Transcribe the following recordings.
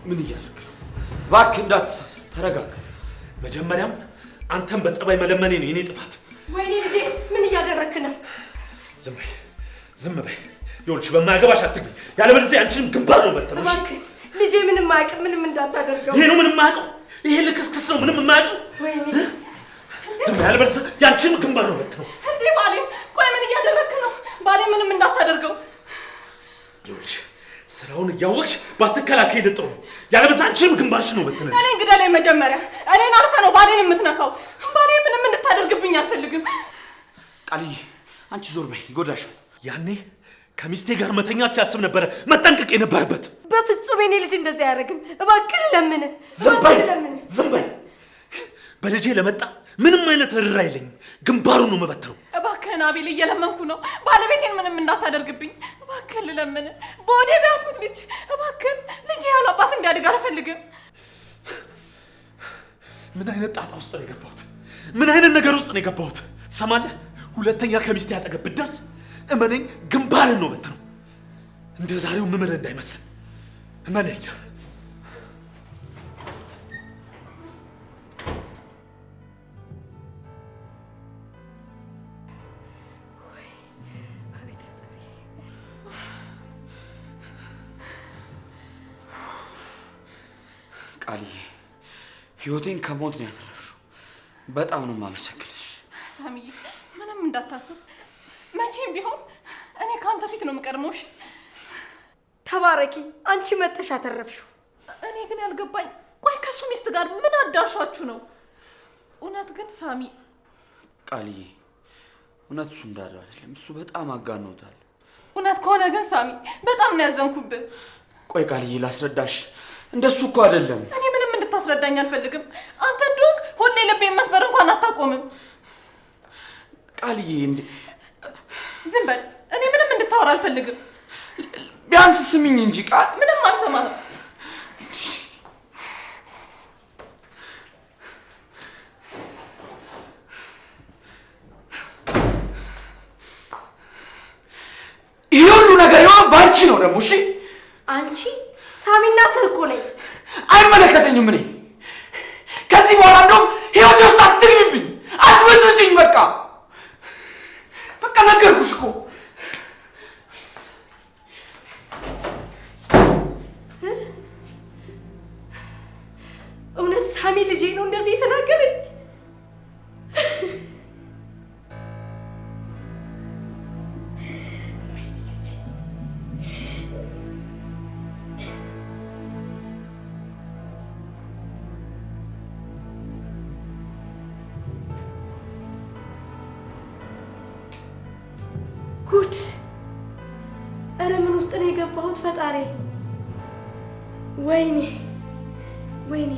ምን እያደረክ ነው? እባክህ እንዳትሳሳት ተረጋጋ። መጀመሪያም አንተም በጸባይ መለመኔ ነው የኔ ጥፋት። ወይኔ ልጄ ምን እያደረክ ነው? ዝም በይ። ይኸውልሽ በማያገባሽ አትግቢ፣ ያለበለዚያ አንቺንም ግንባር ነው በተነሽ። እባክህ ልጄ ምንም አያውቅም፣ ምንም እንዳታደርገው። ይሄ ነው ምንም አያውቀው? ይሄ ልክስክስ ነው ምንም የማያውቀው? ወይኔ ዝም ያለበለዚያ ያንቺንም ግንባር ነው በተነው። እንዴ ባሌ፣ ቆይ ምን እያደረክ ነው? ባሌ ምንም እንዳታደርገው። ይኸውልሽ ስራውን እያወቅሽ ባትከላከይ ልጥሩ ነው፣ ያለበለዚያ አንቺንም ግንባርሽ ነው በተነሽ። እኔ እንግዳ ላይ መጀመሪያ እኔን አልፈ ነው ባሌን የምትነካው። ባሌ ምንም እንድታደርግብኝ አልፈልግም። ቃልዬ አንቺ ዞር በይ፣ ይጎዳሻል። ያኔ ከሚስቴ ጋር መተኛት ሲያስብ ነበረ መጠንቀቅ የነበረበት። በፍጹም የኔ ልጅ እንደዚህ አያደርግም። እባክህ ለምን ዝም በይ። በልጄ ለመጣ ምንም አይነት ርራ የለኝም፣ ግንባሩን ነው መበተነው። እባክህን አቤል እየለመንኩ ነው፣ ባለቤቴን ምንም እንዳታደርግብኝ እባክህን ልለምን። በወዴ ቢያስኩት ልጅ እባክህን ልጄ ያለ አባት እንዲያድግ አልፈልግም። ምን አይነት ጣጣ ውስጥ ነው የገባሁት? ምን አይነት ነገር ውስጥ ነው የገባሁት? ትሰማለህ? ሁለተኛ ከሚስቴ አጠገብ ብትደርስ እመነኝ ግንባርን ነው በትነው። እንደ ዛሬው ምምር እንዳይመስል እመነኝ። ቃልዬ ህይወቴን ከሞት ነው ያተረፍሽው። በጣም ነው የማመሰግንሽ። ሳሚዬ ምንም እንዳታስብ፣ መቼም ቢሆን እኔ ካንተ ፊት ነው የምቀድመውሽ። ተባረኪ፣ አንቺ መጥተሽ አተረፍሽው። እኔ ግን ያልገባኝ ቆይ ከሱ ሚስት ጋር ምን አዳርሻችሁ ነው? እውነት ግን ሳሚ። ቃልዬ እውነት እሱ እንዳለው አይደለም፣ እሱ በጣም አጋኖታል። እውነት ከሆነ ግን ሳሚ በጣም ነው ያዘንኩብህ። ቆይ ቃልዬ ላስረዳሽ፣ እንደሱ እኮ አይደለም። እኔ ምንም እንድታስረዳኝ አልፈልግም። አንተ እንደሆንክ ሁሌ ልቤን መስበር እንኳን አታቆምም። ቃልዬ እንዴ ዝም በል። እኔ ምንም እንድታወራ አልፈልግም። ቢያንስ ስሚኝ እንጂ ቃል። ምንም አልሰማህም። ይሄ ሁሉ ነገር የሆነ ባንቺ ነው ደግሞ። እሺ አንቺ ሳሚ እናትህ እኮ ነኝ። አይመለከተኝም። እኔ ከዚህ በኋላ እንደውም ህይወቴ ውስጥ አትግቢብኝ፣ አትበጥብጭኝ። በቃ ነገርኩሽ እኮ። እውነት ሳሚ ልጄ ነው እንደዚህ የተናገረኝ? ጉድ! ኧረ ምን ውስጥ ነው የገባሁት ፈጣሪ? ወይኔ ወይኔ!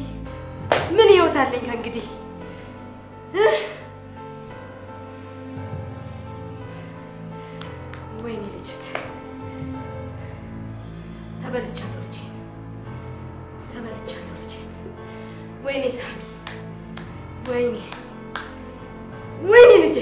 ምን ህይወት አለኝ ከእንግዲህ? ወይኔ ልጅት! ተበልቻለሁ ልጄ፣ ተበልቻለሁ ልጄ። ወይኔ ሳሚ! ወይኔ ወይኔ ልጄ!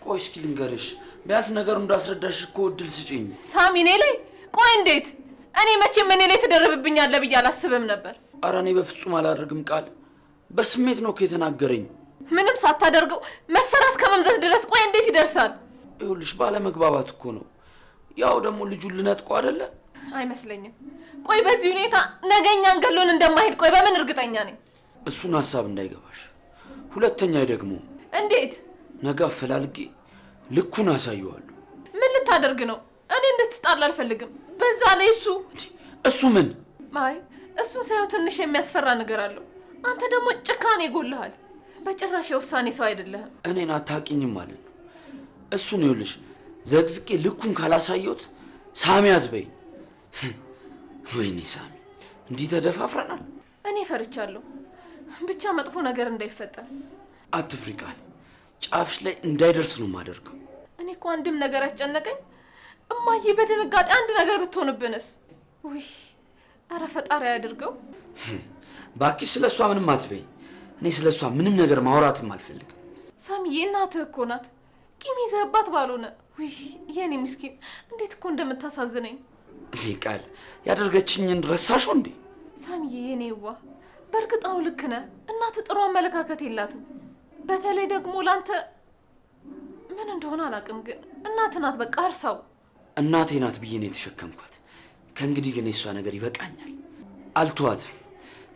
ቆይ እስኪ ልንገርሽ፣ ቢያንስ ነገሩን እንዳስረዳሽ እኮ እድል ስጪኝ። ሳሚ እኔ ላይ ቆይ እንዴት? እኔ መቼም እኔ ላይ ትደርብብኛለህ ብዬ አላስብም ነበር። ኧረ እኔ በፍጹም አላደርግም ቃል። በስሜት ነው እኮ የተናገረኝ። ምንም ሳታደርገው መሰራት ከመምዘዝ ድረስ ቆይ እንዴት ይደርሳል? ይኸውልሽ ባለመግባባት እኮ ነው። ያው ደግሞ ልጁን ልነጥቀው አይደለ? አይመስለኝም። ቆይ በዚህ ሁኔታ ነገኛን ገሎን እንደማይሄድ ቆይ በምን እርግጠኛ ነኝ? እሱን ሀሳብ እንዳይገባሽ። ሁለተኛ ደግሞ እንዴት? ነገ አፈላልጌ ልኩን አሳየዋለሁ። ምን ልታደርግ ነው? እኔ እንድትጣላ አልፈልግም። በዛ ላይ እሱ ምን? አይ እሱን ሳይሆን ትንሽ የሚያስፈራ ነገር አለው። አንተ ደግሞ ጭካኔ ይጎልሃል። በጭራሽ የውሳኔ ሰው አይደለህም። እኔን አታውቂኝም ማለት ነው። እሱን ይኸውልሽ ዘግዝቄ ልኩን ካላሳየሁት ሳሚ አትበይኝ። ወይኔ ሳሚ እንዲህ ተደፋፍረናል። እኔ ፈርቻለሁ። ብቻ መጥፎ ነገር እንዳይፈጠር። አትፍሪ ቃል። ጫፍሽ ላይ እንዳይደርስ ነው የማደርገው። እኔ እኮ አንድም ነገር አስጨነቀኝ። እማዬ በድንጋጤ አንድ ነገር ብትሆንብንስ? ውይ አረ ፈጣሪ ያድርገው። ባክሽ ስለሷ ምንም አትበይ። እኔ ስለሷ ምንም ነገር ማውራትም አልፈልግም። ሳሚዬ እናትህ እኮ ናት። ቂም ይዘህባት ባልሆነ። ውይ የኔ ምስኪን እንዴት እኮ እንደምታሳዝነኝ። እንዴ ቃል ያደርገችኝን ረሳሽው እንዴ? ሳሚዬ የኔዋ በእርግጥ አዎ ልክ ነህ። እናትህ ጥሩ አመለካከት የላትም። በተለይ ደግሞ ላንተ ምን እንደሆነ አላውቅም፣ ግን እናትህ ናት። በቃ እርሳው። እናቴ ናት ብዬ ነው የተሸከምኳት። ከእንግዲህ ግን የሷ ነገር ይበቃኛል። አልተዋትም።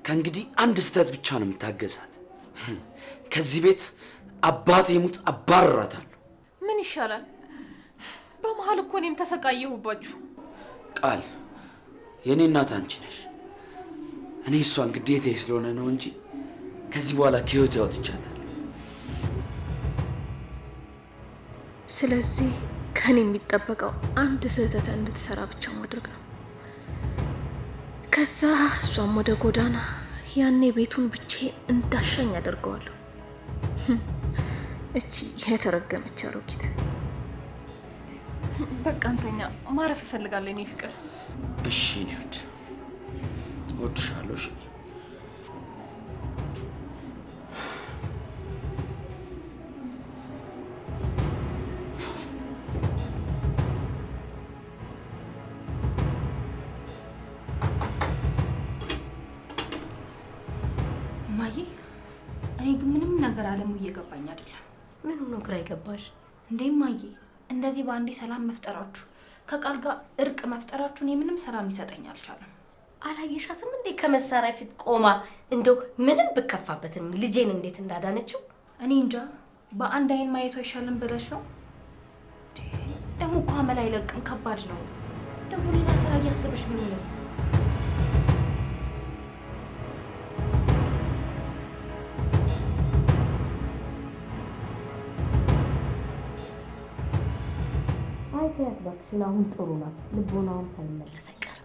ከእንግዲህ አንድ ስህተት ብቻ ነው የምታገዛት። ከዚህ ቤት አባቴ ሙት አባረራታለሁ። ምን ይሻላል? በመሀል እኮ እኔም ተሰቃየሁባችሁ። ቃል የኔ እናት አንቺ ነሽ። እኔ እሷን ግዴታዬ ስለሆነ ነው እንጂ ከዚህ በኋላ ከህይወት ያወጥቻታለሁ። ስለዚህ ከኔ የሚጠበቀው አንድ ስህተት እንድትሰራ ብቻ ማድረግ ነው። ከዛ እሷም ወደ ጎዳና፣ ያኔ ቤቱን ብቻ እንዳሻኝ አደርገዋለሁ። እቺ የተረገመች አሮጊት። በቃ አንተኛ፣ ማረፍ እፈልጋለሁ የኔ ፍቅር። እሺ እኔ ወድ እወድሻለሁ። እሺ እማዬ፣ እኔ ግን ምንም ነገር አለሙ እየገባኝ አይደለም። ምን ነው ግራ ይገባሽ እንዴ እማዬ? እንደዚህ በአንዴ ሰላም መፍጠራችሁ፣ ከቃል ጋር እርቅ መፍጠራችሁ እኔ ምንም ሰላም ሊሰጠኝ አልቻለም። አላየሻትም እንዴ ከመሳሪያ ፊት ቆማ እንደው ምንም ብከፋበትም ልጄን እንዴት እንዳዳነችው? እኔ እንጃ። በአንድ አይን ማየቱ አይሻልም ብለሽ ነው? ደግሞ እኮ አመል አይለቅም፣ ከባድ ነው። ደግሞ ሌላ ስራ እያሰበሽ ቢሆንስ? አይተያት እባክሽን፣ አሁን ጥሩ ናት። ልቦናውም ሳይመለስ አይቀርም።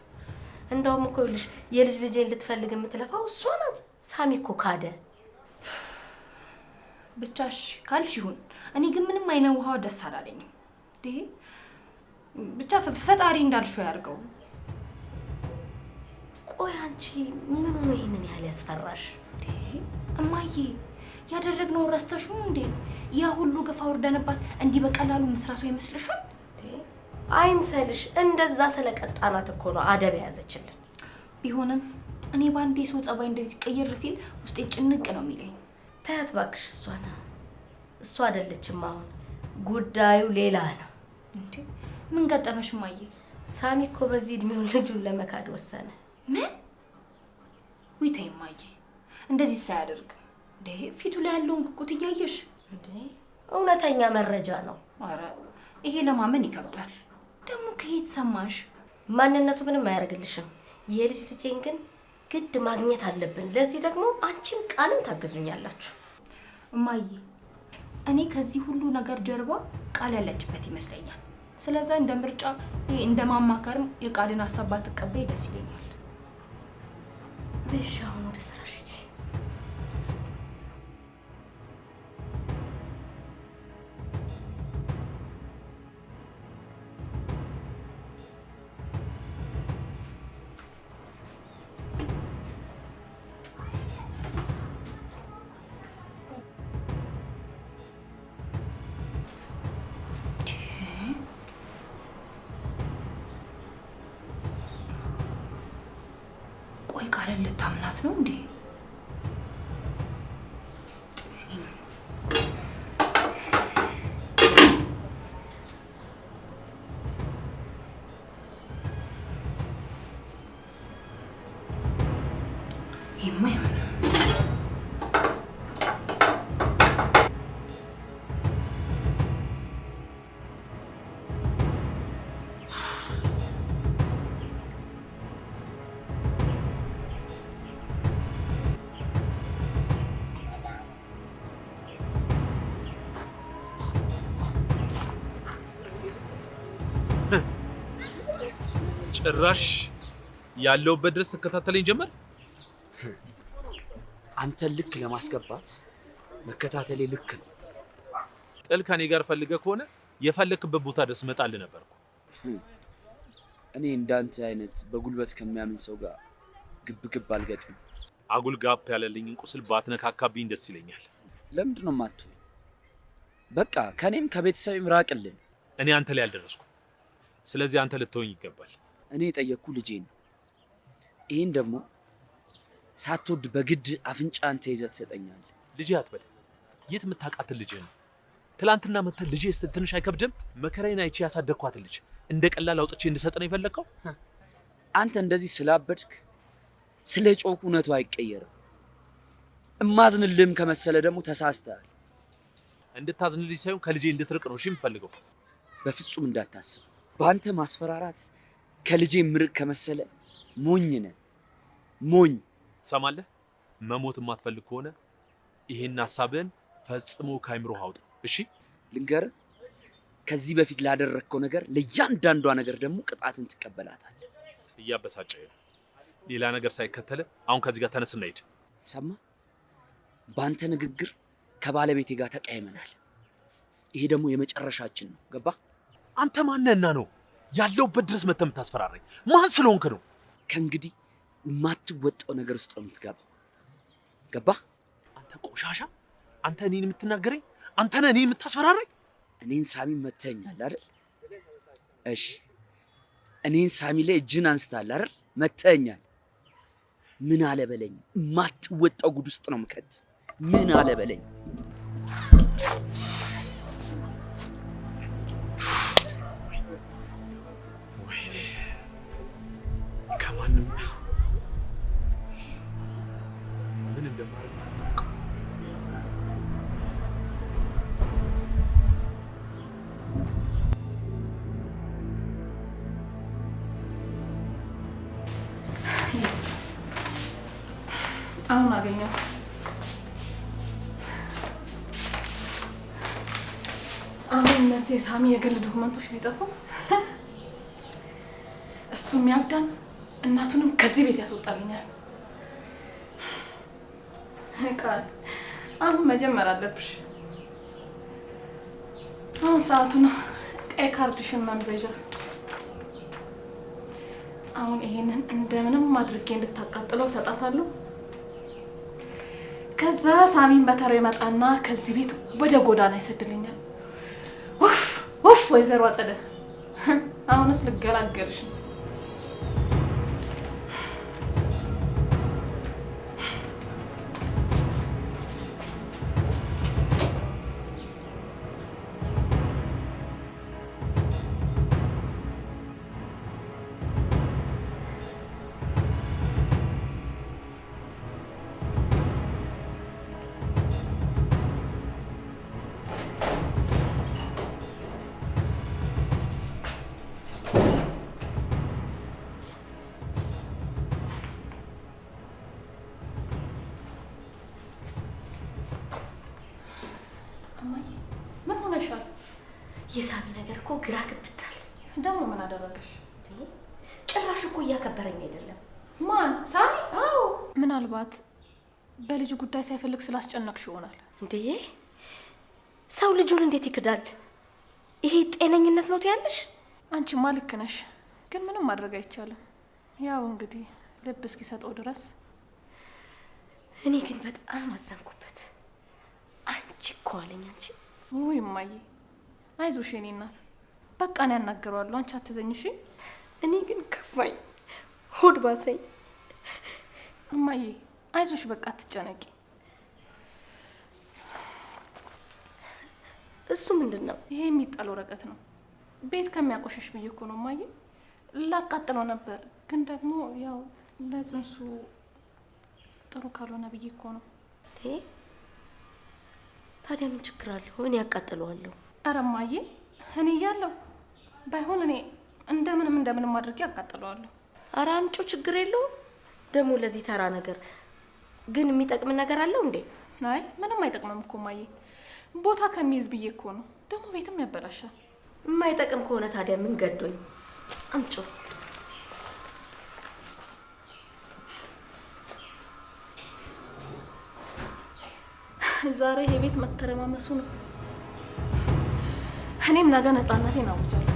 እንደውም እኮ ይኸውልሽ የልጅ ልጄን ልትፈልግ የምትለፋው እሷ ናት። ሳሚ እኮ ካደ። ብቻሽ ካልሽ ይሁን። እኔ ግን ምንም አይነ ውሃው ደስ አላለኝም። ይሄ ብቻ ፈጣሪ እንዳልሽው ያርገው። ቆይ አንቺ ምን ሆኖ ይሄንን ያህል ያስፈራሽ? እማዬ ያደረግነው ረስተሹ እንዴ? ያ ሁሉ ገፋ ወርደንባት እንዲህ በቀላሉ መስራሱ ይመስልሻል? አይምሰልሽ። እንደዛ ስለቀጣናት እኮ ነው አደብ የያዘችልን። ቢሆንም እኔ ባንዴ ሰው ጸባይ እንደዚህ ቀይር ሲል ውስጤ ጭንቅ ነው የሚለኝ። ታያት እባክሽ፣ እሷ አይደለችም። አሁን ጉዳዩ ሌላ ነው። እንዴ ምን ገጠመሽ እማዬ? ሳሚ እኮ በዚህ እድሜው ልጁን ለመካድ ወሰነ። ምን? ውይተይ እማዬ፣ እንደዚህ ሳያደርግ እንዴ ፊቱ ላይ ያለውን ጉጉት እያየሽ እንዴ? እውነተኛ መረጃ ነው። አረ ይሄ ለማመን ይከብዳል። ደግሞ ከየት ሰማሽ? ማንነቱ ምንም አያደርግልሽም። የልጅ ልጄን ግን ግድ ማግኘት አለብን። ለዚህ ደግሞ አንቺም ቃልም ታግዙኛላችሁ። እማዬ፣ እኔ ከዚህ ሁሉ ነገር ጀርባ ቃል ያለችበት ይመስለኛል። ስለዛ እንደ ምርጫ እንደ ማማከርም የቃልን ሀሳብ ባትቀበይ ደስ ይለኛል። ብቻ አሁን ወደ ስራሽ ሂጂ። ቆይ ቃልን ልታምናት ነው እንዴ? ይሄማ አይሆንም። ጭራሽ ያለውበት ድረስ ተከታተለኝ ጀመር። አንተን ልክ ለማስገባት መከታተሌ ልክ ነው። ጥል ከኔ ጋር ፈልገህ ከሆነ የፈለክበት ቦታ ድረስ እመጣልህ ነበርኩ። እኔ እንዳንተ አይነት በጉልበት ከሚያምን ሰው ጋር ግብ አልገጥም። አጉል ጋፕ ያለልኝን ቁስል ባትነካካብኝ ደስ ይለኛል። ለምንድን ነው የማትሆኝ? በቃ ከኔም ከቤተሰብም ራቅልን። እኔ አንተ ላይ አልደረስኩም። ስለዚህ አንተ ልትሆኝ ይገባል። እኔ የጠየቅኩ ልጄን ነው። ይህን ደግሞ ሳትወድ በግድ አፍንጫን ተይዘህ ትሰጠኛለህ። ልጄ አትበል። የት የምታውቃትን ልጅህ ነው? ትላንትና መተህ ልጄ ስትል ትንሽ አይከብድም? መከራዬን አይቼ ያሳደግኳትን ልጅ እንደ ቀላል አውጥቼ እንድሰጥ ነው የፈለግከው? አንተ እንደዚህ ስላበድክ ስለ ጮክ እውነቱ አይቀየርም። እማዝንልህም ከመሰለ ደግሞ ተሳስተሃል። እንድታዝንልኝ ሳይሆን ከልጄ እንድትርቅ ነው እሺ የምፈልገው። በፍጹም እንዳታስብ። በአንተ ማስፈራራት ከልጄ ምርቅ ከመሰለ ሞኝ ነህ፣ ሞኝ። ትሰማለህ? መሞት የማትፈልግ ከሆነ ይሄን ሐሳብህን ፈጽሞ ከአይምሮህ አውጣ እሺ? ልንገርህ፣ ከዚህ በፊት ላደረግከው ነገር ለእያንዳንዷ ነገር ደግሞ ቅጣትን ትቀበላታለህ። እያበሳጨኝ ነው። ሌላ ነገር ሳይከተል አሁን ከዚህ ጋር ተነስና ሂድ። ሰማ? በአንተ ንግግር ከባለቤቴ ጋር ተቀያይመናል። ይሄ ደግሞ የመጨረሻችን ነው። ገባ? አንተ ማነህና ነው ያለውበት ድረስ መተህ የምታስፈራራኝ? ማን ስለሆንክ ነው? ከእንግዲህ የማትወጣው ነገር ውስጥ ነው የምትገባው። ገባ? አንተ ቆሻሻ! አንተ እኔን የምትናገረኝ? አንተ ነህ እኔን የምታስፈራራኝ? እኔን ሳሚ መተኛል አይደል? እሺ፣ እኔን ሳሚ ላይ እጅን አንስታል አይደል? መተኛል። ምን አለ በለኝ። የማትወጣው ጉድ ውስጥ ነው የምከት። ምን አለ በለኝ። ከማንም ምን እንደማደርግ አሁን አገኘው። አሁን እነዚህ የሳሚ የግል ዶክመንቶች ሊጠፉ እሱም ያብዳን እናቱንም ከዚህ ቤት ያስወጣልኛል። ቃል አሁን መጀመር አለብሽ። አሁን ሰዓቱ ነው። ቀይ ካርድሽን ማምዘዣ። አሁን ይሄንን እንደምንም አድርጌ እንድታቃጥለው ሰጣታለሁ። ከዛ ሳሚን በተራው ይመጣና ከዚህ ቤት ወደ ጎዳና ይሰድልኛል። ውፍ ወይዘሮ አጸደ፣ አሁንስ ልገላገልሽ ነው። የሳሚ ነገር እኮ ግራ ገብቷል። ደግሞ ምን አደረገሽ? ጭራሽ እኮ እያከበረኝ አይደለም። ማን? ሳሚ? አዎ። ምናልባት በልጅ ጉዳይ ሳይፈልግ ስላስጨነቅሽ ይሆናል። እንዴ ሰው ልጁን እንዴት ይክዳል? ይሄ ጤነኝነት ነው ትያለሽ? አንቺማ ልክ ነሽ፣ ግን ምንም ማድረግ አይቻልም። ያው እንግዲህ ልብ እስኪሰጠው ድረስ። እኔ ግን በጣም አዘንኩበት። አንቺ እኮ አለኝ። አንቺ ውይ እማዬ፣ አይዞሽ የኔ እናት፣ በቃ እኔ ያናግረዋለሁ። አንቺ አትዘኝ እሺ? እኔ ግን ከፋኝ፣ ሆድ ባሰኝ። እማዬ አይዞሽ፣ በቃ አትጨነቂ። እሱ ምንድን ነው? ይሄ የሚጣል ወረቀት ነው። ቤት ከሚያቆሸሽ ብዬ እኮ ነው እማዬ። ላቃጥለው ነበር፣ ግን ደግሞ ያው ለጽንሱ ጥሩ ካልሆነ ብዬ እኮ ነው። ታዲያ ምን ችግር አለው? እኔ ያቃጥለዋለሁ። ኧረ እማዬ፣ እኔ እያለሁ ባይሆን እኔ እንደምንም አድርጌ ያቃጥለዋለሁ። ኧረ አምጪው፣ ችግር የለውም። ደግሞ ለዚህ ተራ ነገር ግን የሚጠቅም ነገር አለው እንዴ? አይ ምንም አይጠቅምም እኮ እማዬ። ቦታ ከሚይዝ ብዬ እኮ ነው። ደግሞ ቤትም ያበላሻል። የማይጠቅም ከሆነ ታዲያ ምን ገዶኝ? አምጪው። ዛሬ ይሄ ቤት መተረማመሱ ነው። እኔም ነገ ነፃነቴን አውጃለሁ።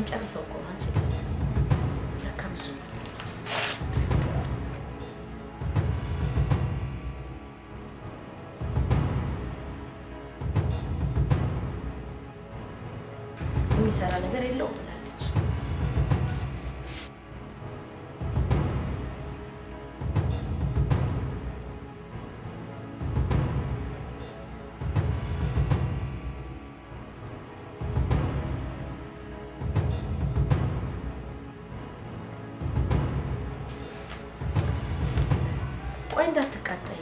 ልንጨርሰው እኮ ነው። አንቺ ለካ ብዙ የሚሰራ ነገር የለውም ብላለች። ቆይ እንዳትቃጠይ።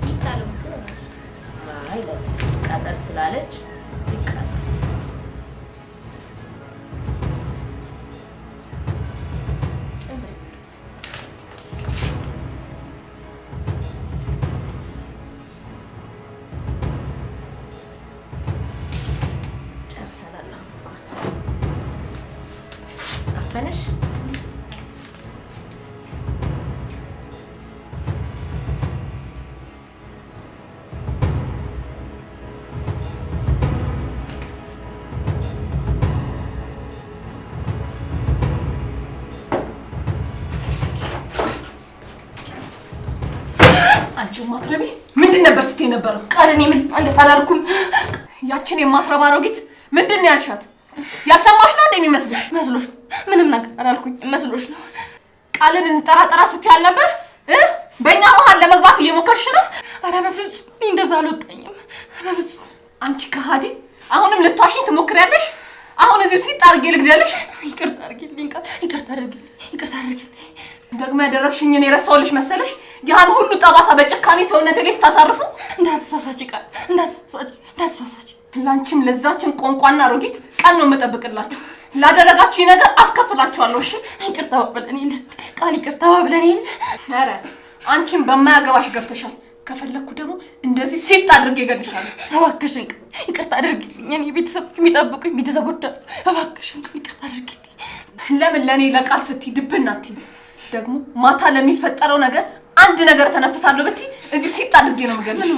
ይጣለው አይ ለቃጠል ስላለች ይቃጠል። ጨርሰናል። አፈነሽ አንቺ ማትረቢ ምንድን ነበር ስትይ ነበረው? ቃል እኔ ምን አላልኩም። ያችን የማትረባ አሮጊት ምንድን ነው ያልሻት? ያሰማሽ ነው እንደሚመስልሽ? መስሎሽ ነው? ምንም ነገር አላልኩኝ። መስሎሽ ነው? ቃልን እንጠራጠራ ስትይ አልነበር? በእኛ መሀል ለመግባት እየሞከርሽ ነው? ኧረ በፍጹም እኔ እንደዛ አልወጣኝም። በፍጹም አንቺ ከሃዲ፣ አሁንም ልትዋሽኝ ትሞክሪያለሽ? አሁን እዚሁ ሲጥ አድርጌ ልግደልሽ? ይቅርታ አድርጊልኝ ቃል፣ ይቅርታ አድርጊልኝ፣ ይቅርታ አድርጊልኝ። ደግሞ ያደረግሽኝን የረሳሁልሽ መሰለሽ? ያን ሁሉ ጠባሳ በጭካኔ ሰውነቴ ላይ ስታሳርፉ። እንዳትሳሳች ቃል፣ እንዳትሳሳች። ላንቺም ለዛችም ቋንቋና አሮጊት ቀን ነው የምጠብቅላችሁ። ላደረጋችሁ ነገር አስከፍላችኋለሁ። እሺ ይቅርታ ባብለን ይል ቃል፣ ይቅርታ ባብለን ይል። ኧረ አንቺም በማያገባሽ ገብተሻል። ከፈለኩ ደግሞ እንደዚህ ሲጥ አድርጌ እገልሻለሁ። እባክሽን ቃል ይቅርታ አድርጊልኝ። እኔ ቤተሰቦች የሚጠብቁኝ ቤተሰቦች አሉ። እባክሽን ቃል ይቅርታ አድርጊልኝ። ለምን ለኔ ለቃል ስትይ ድብና አትይ? ደግሞ ማታ ለሚፈጠረው ነገር አንድ ነገር ተነፍሳለሁ ብትይ እዚሁ ሲጥ አድርጌ ነው የምገልሽ።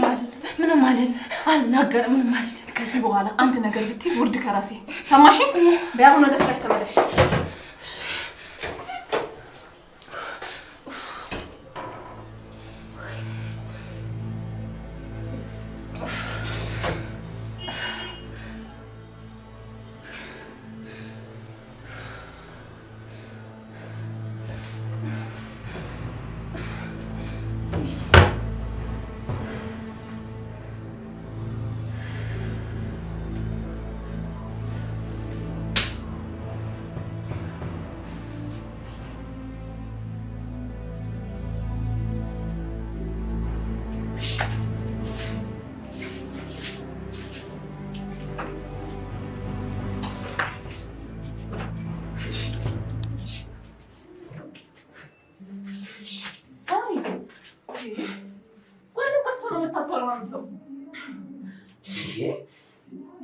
ምንም አይደል፣ አልናገርም። ምንም አይደል። ከዚህ በኋላ አንድ ነገር ብትይ ውርድ ከራሴ ሰማሽኝ? ቢያሁን ወደ ስራሽ ተመለሽ።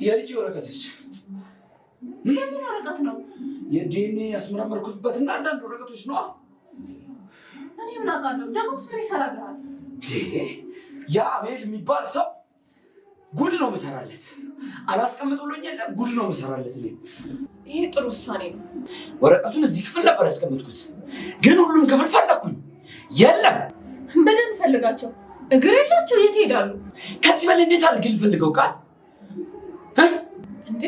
የልጅ ወረቀትሽ ምን ወረቀት ነው? የዲኤንኤ ያስመረመርኩበትና አንዳንድ ወረቀቶች ነው። እኔ ምን አውቃለሁ? ደግሞስ ምን ይሰራልሃል? ያ አቤል የሚባል ሰው ጉድ ነው መሰራለት። አላስቀምጥ ብሎኝ የለ ጉድ ነው መሰራለት። ይሄ ጥሩ ውሳኔ ነው። ወረቀቱን እዚህ ክፍል ነበር ያስቀምጥኩት፣ ግን ሁሉም ክፍል ፈለኩኝ፣ የለም። በደንብ ፈልጋቸው። እግር የላቸው የት ሄዳሉ? ከዚህ በላይ እንዴት አድርጌ ልፈልገው ቃል? እንዴ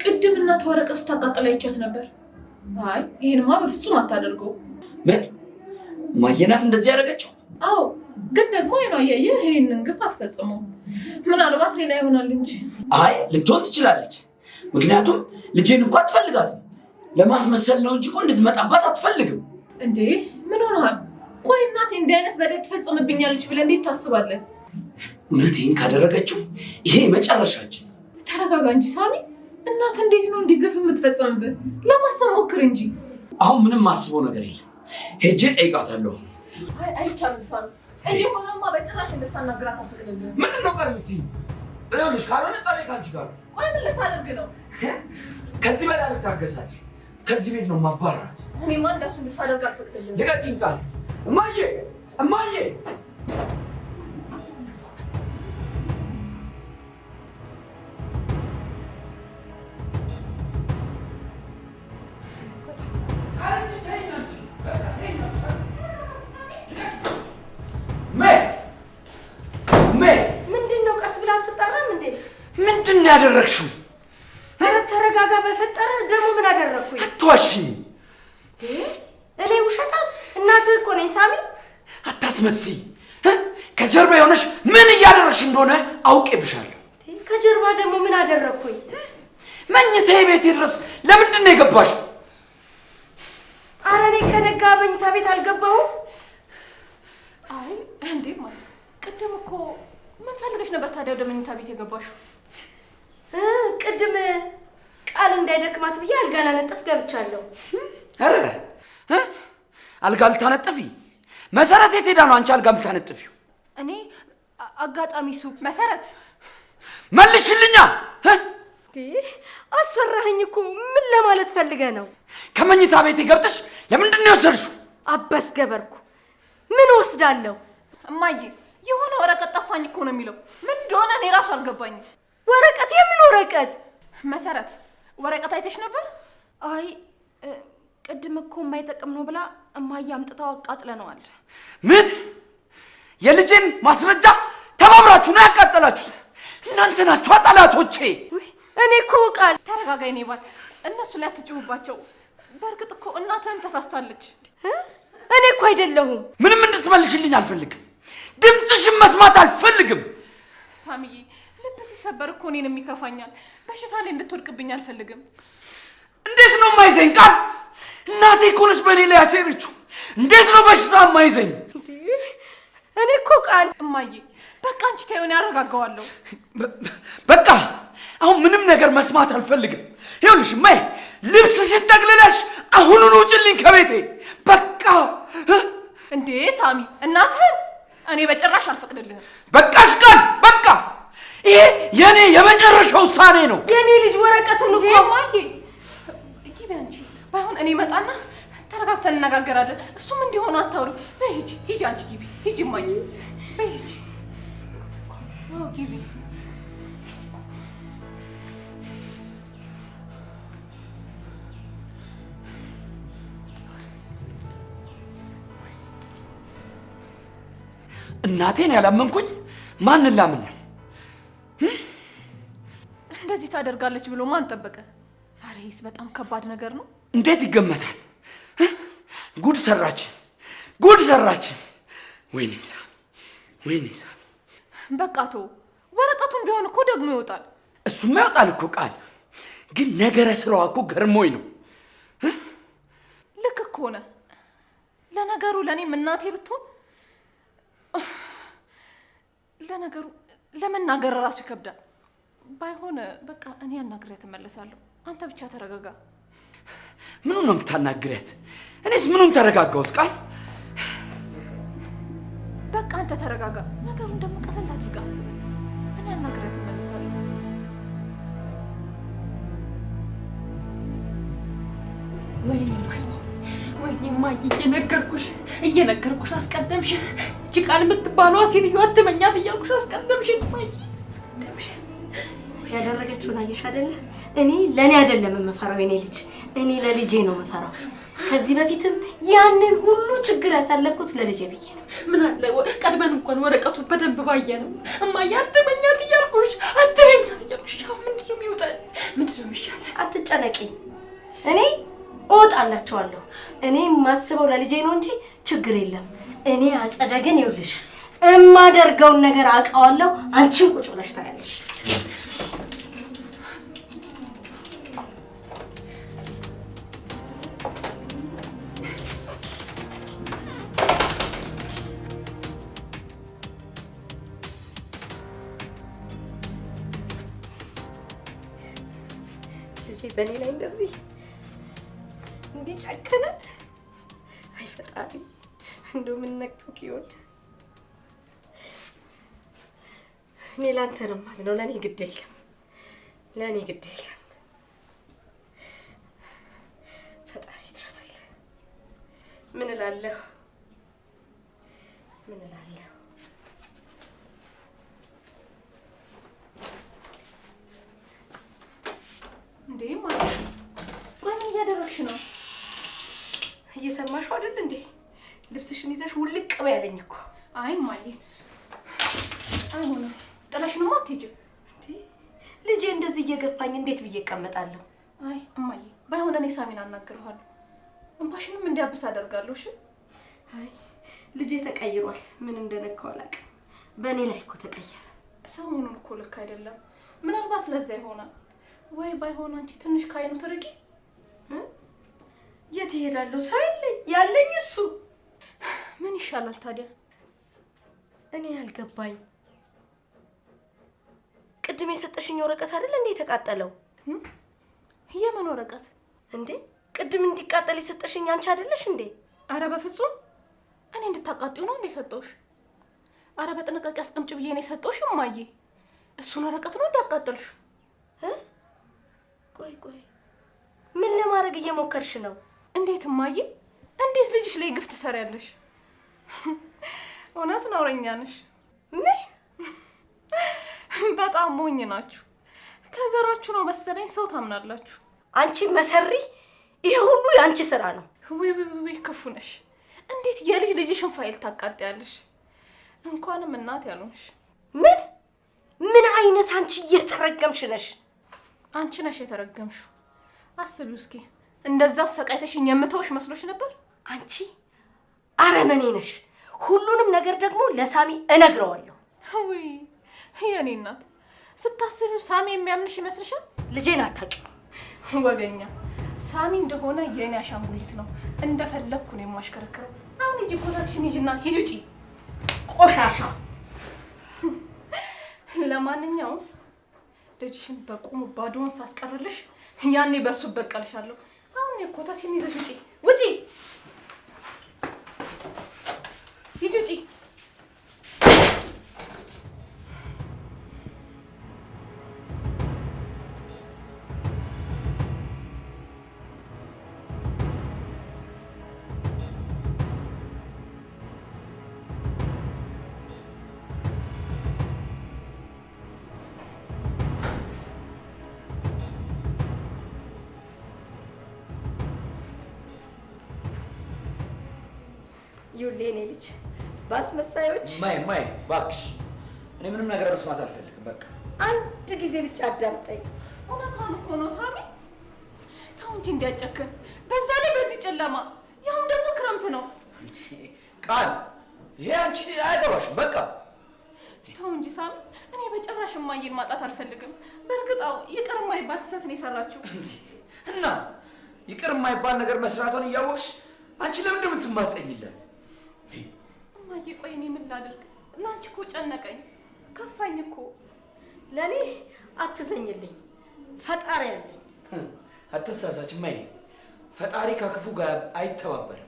ቅድም እናት ወረቀት ስታቃጥላ ይቻት ነበር። አይ ይሄንማ በፍጹም አታደርገው። ምን ማየናት እንደዚህ ያደረገችው? አዎ ግን ደግሞ አይኗ እያየ ይሄንን ግፍ አትፈጽመው። ምናልባት ሌላ ይሆናል እንጂ። አይ ልትሆን ትችላለች። ምክንያቱም ልጄን እንኳን አትፈልጋትም። ለማስመሰል ነው እንጂ እኮ እንድትመጣባት አትፈልግም። እንዴ ምን ሆነሃል? ቆይ እናቴ እንዲህ አይነት በደል ትፈጽምብኛለች ብለህ እንዴት ታስባለህ? እውነቴን ካደረገችው ይሄ መጨረሻችን። ተረጋጋ እንጂ ሳሚ። እናት እንዴት ነው እንዲህ ግፍ የምትፈጽምብህ? ለማሰብ ሞክር እንጂ። አሁን ምንም ማስበው ነገር የለም። ሄጄ ጠይቃታለሁ። አይ አይቻልም ሳሚ። እንዲህ ሆነማ በጭራሽ እንድታናግራት አትፈልግም። ምንድን ነው ቀርምቲ? ይኸውልሽ ካልሆነ ጠቤ ከአንቺ ጋር። ቆይ ምን ልታደርግ ነው? ከዚህ በላይ አልታገሳት። ከዚህ ቤት ነው ማባራት። እኔማ እንደሱ እንድታደርግ አልፈቅድልህም። ልቀቂኝ ቃል። እማዬ እማዬ ያደረግሽው? ኧረ ተረጋጋ በፈጠረ። ደግሞ ምን አደረግኩኝ? አትዋሽኝ። እኔ ውሸታም እናትህ እኮ ነኝ ሳሚ። አታስመስይ። ከጀርባ የሆነሽ ምን እያደረግሽ እንደሆነ አውቄብሻለሁ። ከጀርባ ደግሞ ምን አደረግኩኝ? መኝታዬ ቤቴ ድረስ ለምንድን ነው የገባሽው? ኧረ እኔ ከነጋ መኝታ ቤት አልገባሁም። አይ እንዴ ማለት ቅድም እኮ ምን ፈልገሽ ነበር ታዲያ ወደ መኝታ ቤት የገባሽው? ቅድም ቃል እንዳይደክማት ብዬ አልጋ ላነጥፍ ገብቻለሁ። ኧረ አልጋ ልታነጥፊ? መሰረት የት ሄዳ ነው አንቺ አልጋ የምታነጥፊው? እኔ አጋጣሚ ሱቅ መሰረት መልሽልኛ። አስፈራኸኝ እኮ። ምን ለማለት ፈልገህ ነው? ከመኝታ ቤቴ ገብተሽ ለምንድን ነው የወሰድሽው? አበስ ገበርኩ። ምን ወስዳለሁ? እማዬ የሆነ ወረቀት ጠፋኝ እኮ ነው የሚለው። ምን እንደሆነ እኔ ራሱ አልገባኝም። ወረቀት? የምን ወረቀት? መሰረት ወረቀት አይተሽ ነበር? አይ ቅድም እኮ የማይጠቅም ነው ብላ እማዬ አምጥታው አቃጥለነዋል። ምን? የልጄን ማስረጃ ተባብራችሁ ነው ያቃጠላችሁት? እናንተ ናችሁ ጠላቶቼ። እኔ እኮ ቃል ተረጋጋ የኔ ባል፣ እነሱ ላይ አትጭውባቸው። በእርግጥ እኮ እናትህም ተሳስታለች። እኔ እኮ አይደለሁም። ምንም እንድትመልሽልኝ አልፈልግም። ድምፅሽን መስማት አልፈልግም። ሳሚዬ ልብ ሲሰበር እኮ እኔንም ይከፋኛል። በሽታ ላይ እንድትወድቅብኝ አልፈልግም። እንዴት ነው የማይዘኝ? ቃል እናቴ እኮ ነች በእኔ ላይ ያሴረችው። እንዴት ነው በሽታ የማይዘኝ? እኔ እኮ ቃል እማዬ በቃ አንቺ ተይውን፣ ያረጋጋዋለሁ። በቃ አሁን ምንም ነገር መስማት አልፈልግም። ይኸውልሽ እማዬ ልብስሽን ጠቅልለሽ አሁኑን ውጭልኝ ከቤቴ በቃ። እንዴ ሳሚ እናትህን እኔ በጭራሽ አልፈቅድልህም። በቃሽ ቃል በቃ። ይሄ የኔ የመጨረሻ ውሳኔ ነው። የኔ ልጅ ወረቀቱን እኮ እማዬ ግቢ አንቺ። ባይሆን እኔ መጣና ተረጋግተን እንነጋገራለን። እሱም እንዲሆን አታውሪ። በይ ሂጂ ሂጂ፣ አንቺ ግቢ ሂጂ እማዬ፣ በይ ሂጂ። አዎ ግቢ። እናቴን ያላመንኩኝ ማንን ላምን ነው? እንደዚህ ታደርጋለች ብሎ ማን ጠበቀ? ኧረ ይህስ በጣም ከባድ ነገር ነው። እንዴት ይገመታል? ጉድ ሰራችን፣ ጉድ ሰራችን። ወይኔ ሳሚ፣ ወይኔ ሳሚ። በቃ ተው። ወረቀቱን ቢሆን እኮ ደግሞ ይወጣል። እሱማ ይወጣል እኮ ቃል። ግን ነገረ ስራዋ እኮ ገርሞኝ ነው። ልክ እኮ ነህ። ለነገሩ ለእኔም እናቴ ብትሆን ለነገሩ ለመናገር ራሱ ይከብዳል። ባይሆን በቃ እኔ አናግሬያት እመለሳለሁ። አንተ ብቻ ተረጋጋ። ምኑን ነው የምታናግሪያት? እኔስ ምኑን ተረጋጋሁት? ቃል በቃ አንተ ተረጋጋ። ነገሩን ደግሞ ቀለል አድርጋ አስብ። እኔ አናግሬያት እመለሳለሁ። ወይኔ ማይ፣ ወይኔ ማይ፣ እየነገርኩሽ አስቀደምሽን። እቺ ቃል የምትባለዋ ሴትዮ አትመኛት እያልኩሽ አስቀደምሽን ማይ። ያደረገችውን አየሽ አይደለ? እኔ ለኔ አይደለም የምፈራው የኔ ልጅ፣ እኔ ለልጄ ነው የምፈራው። ከዚህ በፊትም ያንን ሁሉ ችግር ያሳለፍኩት ለልጄ ብዬ ነው። ምን አለ ቀድመን እንኳን ወረቀቱን በደንብ ባየ ነው። እማዬ አትመኛት እያልኩሽ፣ አትመኛት እያልኩሽ። አሁን ምንድነው የሚወጣል? ምንድነው የሚሻለው? አትጨነቂ፣ እኔ እወጣላችኋለሁ። እኔ የማስበው ለልጄ ነው እንጂ ችግር የለም። እኔ አጸደ ግን ይኸውልሽ እማደርገውን ነገር አውቀዋለሁ። አንቺን ቁጭ ብለሽ ታያለሽ። በእኔ ላይ እንደዚህ እንዲጨክነ አይ ፈጣሪ፣ እንደው ምን ነክቶክ ይሆን? እኔ ላንተ ነው የማዝነው። ለእኔ ግድ የለም፣ ለእኔ ግድ የለም። ፈጣሪ ድረስልህ። ምን እላለሁ? ምን እላለሁ? እንዴ ማለት ቆይ ምን እያደረግሽ ነው? እየሰማሽው አይደል እንዴ? ልብስሽን ይዘሽ ውልቅ በይ ያለኝ እኮ። አይ እማዬ አይሆንም፣ ጥለሽንማ አትሄጂም። ልጄ እንደዚህ እየገፋኝ እንዴት ብዬ እቀመጣለሁ? አይ እማዬ፣ ባይሆን እኔ ሳሚን አናግረዋለሁ። እንባሽንም እንዲያብስ አደርጋለሁ። እሺ? አይ ልጄ ተቀይሯል። ምን እንደነካው አላውቅም። በእኔ ላይ እኮ ተቀየረ። ሰሞኑን እኮ ልክ አይደለም። ምናልባት ለዛ ይሆናል። ወይ ባይሆን አንቺ ትንሽ ካይኑ ትርቂ። የት እሄዳለሁ? ሰው ያለኝ እሱ። ምን ይሻላል ታዲያ? እኔ ያልገባኝ ቅድም የሰጠሽኝ ወረቀት አይደል እንዴ የተቃጠለው? የምን ወረቀት እንዴ? ቅድም እንዲቃጠል የሰጠሽኝ አንቺ አይደለሽ እንዴ? አረ በፍጹም እኔ እንድታቃጥዩ ነው እንዴ ሰጠውሽ? አረ በጥንቃቄ አስቀምጪ ብዬ ነው የሰጠውሽ እማዬ። እሱን ወረቀት ነው እንዲያቃጥልሽ? ቆይ ምን ለማድረግ እየሞከርሽ ነው? እንዴት እማዬ? እንዴት ልጅሽ ላይ ግፍ ትሰሪያለሽ? እውነት ነውረኛ ነሽ። ምን? በጣም ሞኝ ናችሁ። ከዘራችሁ ነው መሰለኝ ሰው ታምናላችሁ። አንቺ መሰሪ፣ ይሄ ሁሉ የአንቺ ስራ ነው። ወይ ክፉ ነሽ። እንዴት ልጅሽን ፋይል ታቃጥያለሽ? እንኳንም እናት ያልሆንሽ። ምን አይነት አንቺ እየተረገምሽ ነሽ? አንቺ ነሽ የተረገምሽው። አስቢው እስኪ፣ እንደዛ አሰቃይተሽኝ የምተውሽ መስሎሽ ነበር? አንቺ አረመኔ ነሽ። ሁሉንም ነገር ደግሞ ለሳሚ እነግረዋለሁ። ወይ የኔ እናት፣ ስታስቢው ሳሚ የሚያምንሽ ይመስልሻል? ልጄን አታውቂው። ወገኛ ሳሚ እንደሆነ የኔ አሻንጉሊት ነው። እንደፈለኩ ነው የማሽከረክረው። አሁን ሂጂ ኮታትሽን ሂጂና ሂጂ ውጪ ቆሻሻ። ለማንኛውም ልጅሽን በቁሙ ባዶውን ሳስቀርልሽ ያኔ በሱ በቀልሻለሁ። አሁን ኮታትሽን ይዘሽ ውጪ ውጪ ሂጂ ውጪ። ዩሌኔ ልጅ ባስመሳዮች። ማይ እባክሽ፣ እኔ ምንም ነገር መስማት አልፈልግም። በቃ አንድ ጊዜ ብቻ አዳምጠኝ። እውነቷን እኮ ነው ሳሚ። ተው እንጂ እንዲያጨክን፣ በዛ ላይ በዚህ ጨለማ፣ ያሁን ደግሞ ክረምት ነው። ቃል ይሄ አንቺ አያገባሽም። በቃ ተው እንጂ ሳሚ። እኔ በጭራሽ እማዬን ማጣት አልፈልግም። በእርግጣው ይቅር የማይባል ስህተት ነው የሰራችው። እና ይቅር የማይባል ነገር መስራቷን እያወቅሽ አንቺ ለምንድን ነው የምትማጸኝለት? እማዬ ቆይ እኔ ምን ላድርግ? ለአንቺ እኮ ጨነቀኝ፣ ከፋኝ እኮ። ለእኔ አትዘኝልኝ፣ ፈጣሪ ያለኝ። አትሳሳች እማዬ፣ ፈጣሪ ከክፉ ጋር አይተባበርም።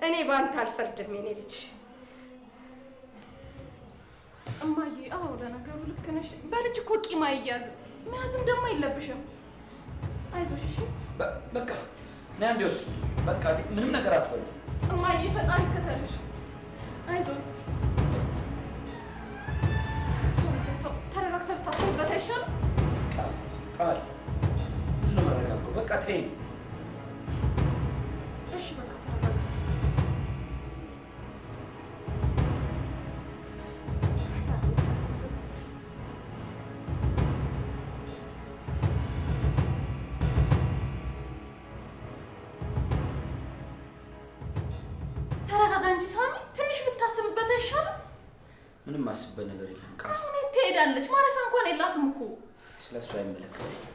እኔ በአንተ አልፈርድም የኔ ልጅ። እማዬ አዎ ለነገሩ ልክ ነሽ። በልጅ እኮ ቂም አይያዝም፣ መያዝም ደግሞ የለብሽም። አይዞሽ እሺ። በቃ እኔ አንዴ ወስድ። በቃ ምንም ነገር አትበሉ እማዬ፣ ፈጣሪ ይከተልሽ። አይዞሽ። ተረጋግተህ ብታስብበት አይሻልም? ቃል ምንድን ነው የማረጋገው? በቃ ተይኝ። እሺ በቃ ተረጋጋ። ተረጋጋ እንጂ ሳሚ፣ ትንሽ ብታስብበት አይሻልም? ምንም ማስበት ነገር የለም ቃል። አሁን የት ትሄዳለች? ማረፊያ እንኳን የላትም እኮ። ስለሱ አይመለከትም።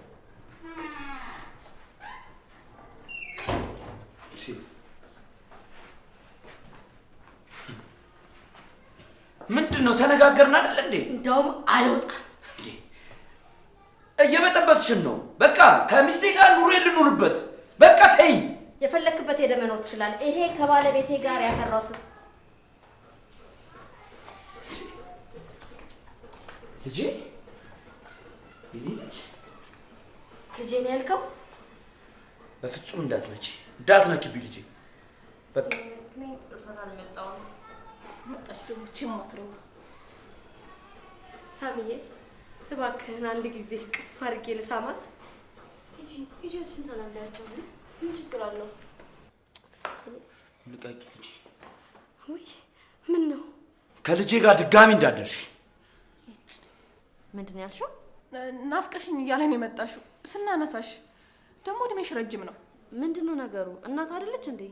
ምንድን ነው ተነጋገርን አይደል እንዴ? እንደውም አልወጣም። እየበጠበጥሽን ነው። በቃ ከሚስቴ ጋር ኑሮ ልኑርበት። በቃ ተይኝ። የፈለክበት ሄደህ መኖር ትችላለህ። ይሄ ከባለቤቴ ጋር ያፈራሁት ልጄ ልጄ ነው ያልከው? በፍጹም እንዳትነኪብኝ ልጄ። በቃ ሲመስለኝ ጥሩ ሰዓት አልመጣሁም። መጣች ደግሞ ችማትረው። ሳሚዬ እባክህን አንድ ጊዜ ቅፍ አድርጌ ልሳማት። ልጅሽን ሰላም ላያቸው። ምን ችግር አለው? ልቀቂ ልጄ። ውይ ምን ነው? ከልጄ ጋር ድጋሚ እንዳደርሽ። ምንድን ነው ያልሽው? ናፍቀሽኝ እያለን የመጣሽው ስናነሳሽ ደግሞ እድሜሽ ረጅም ነው። ምንድን ነው ነገሩ? እናት አይደለች እንዴ?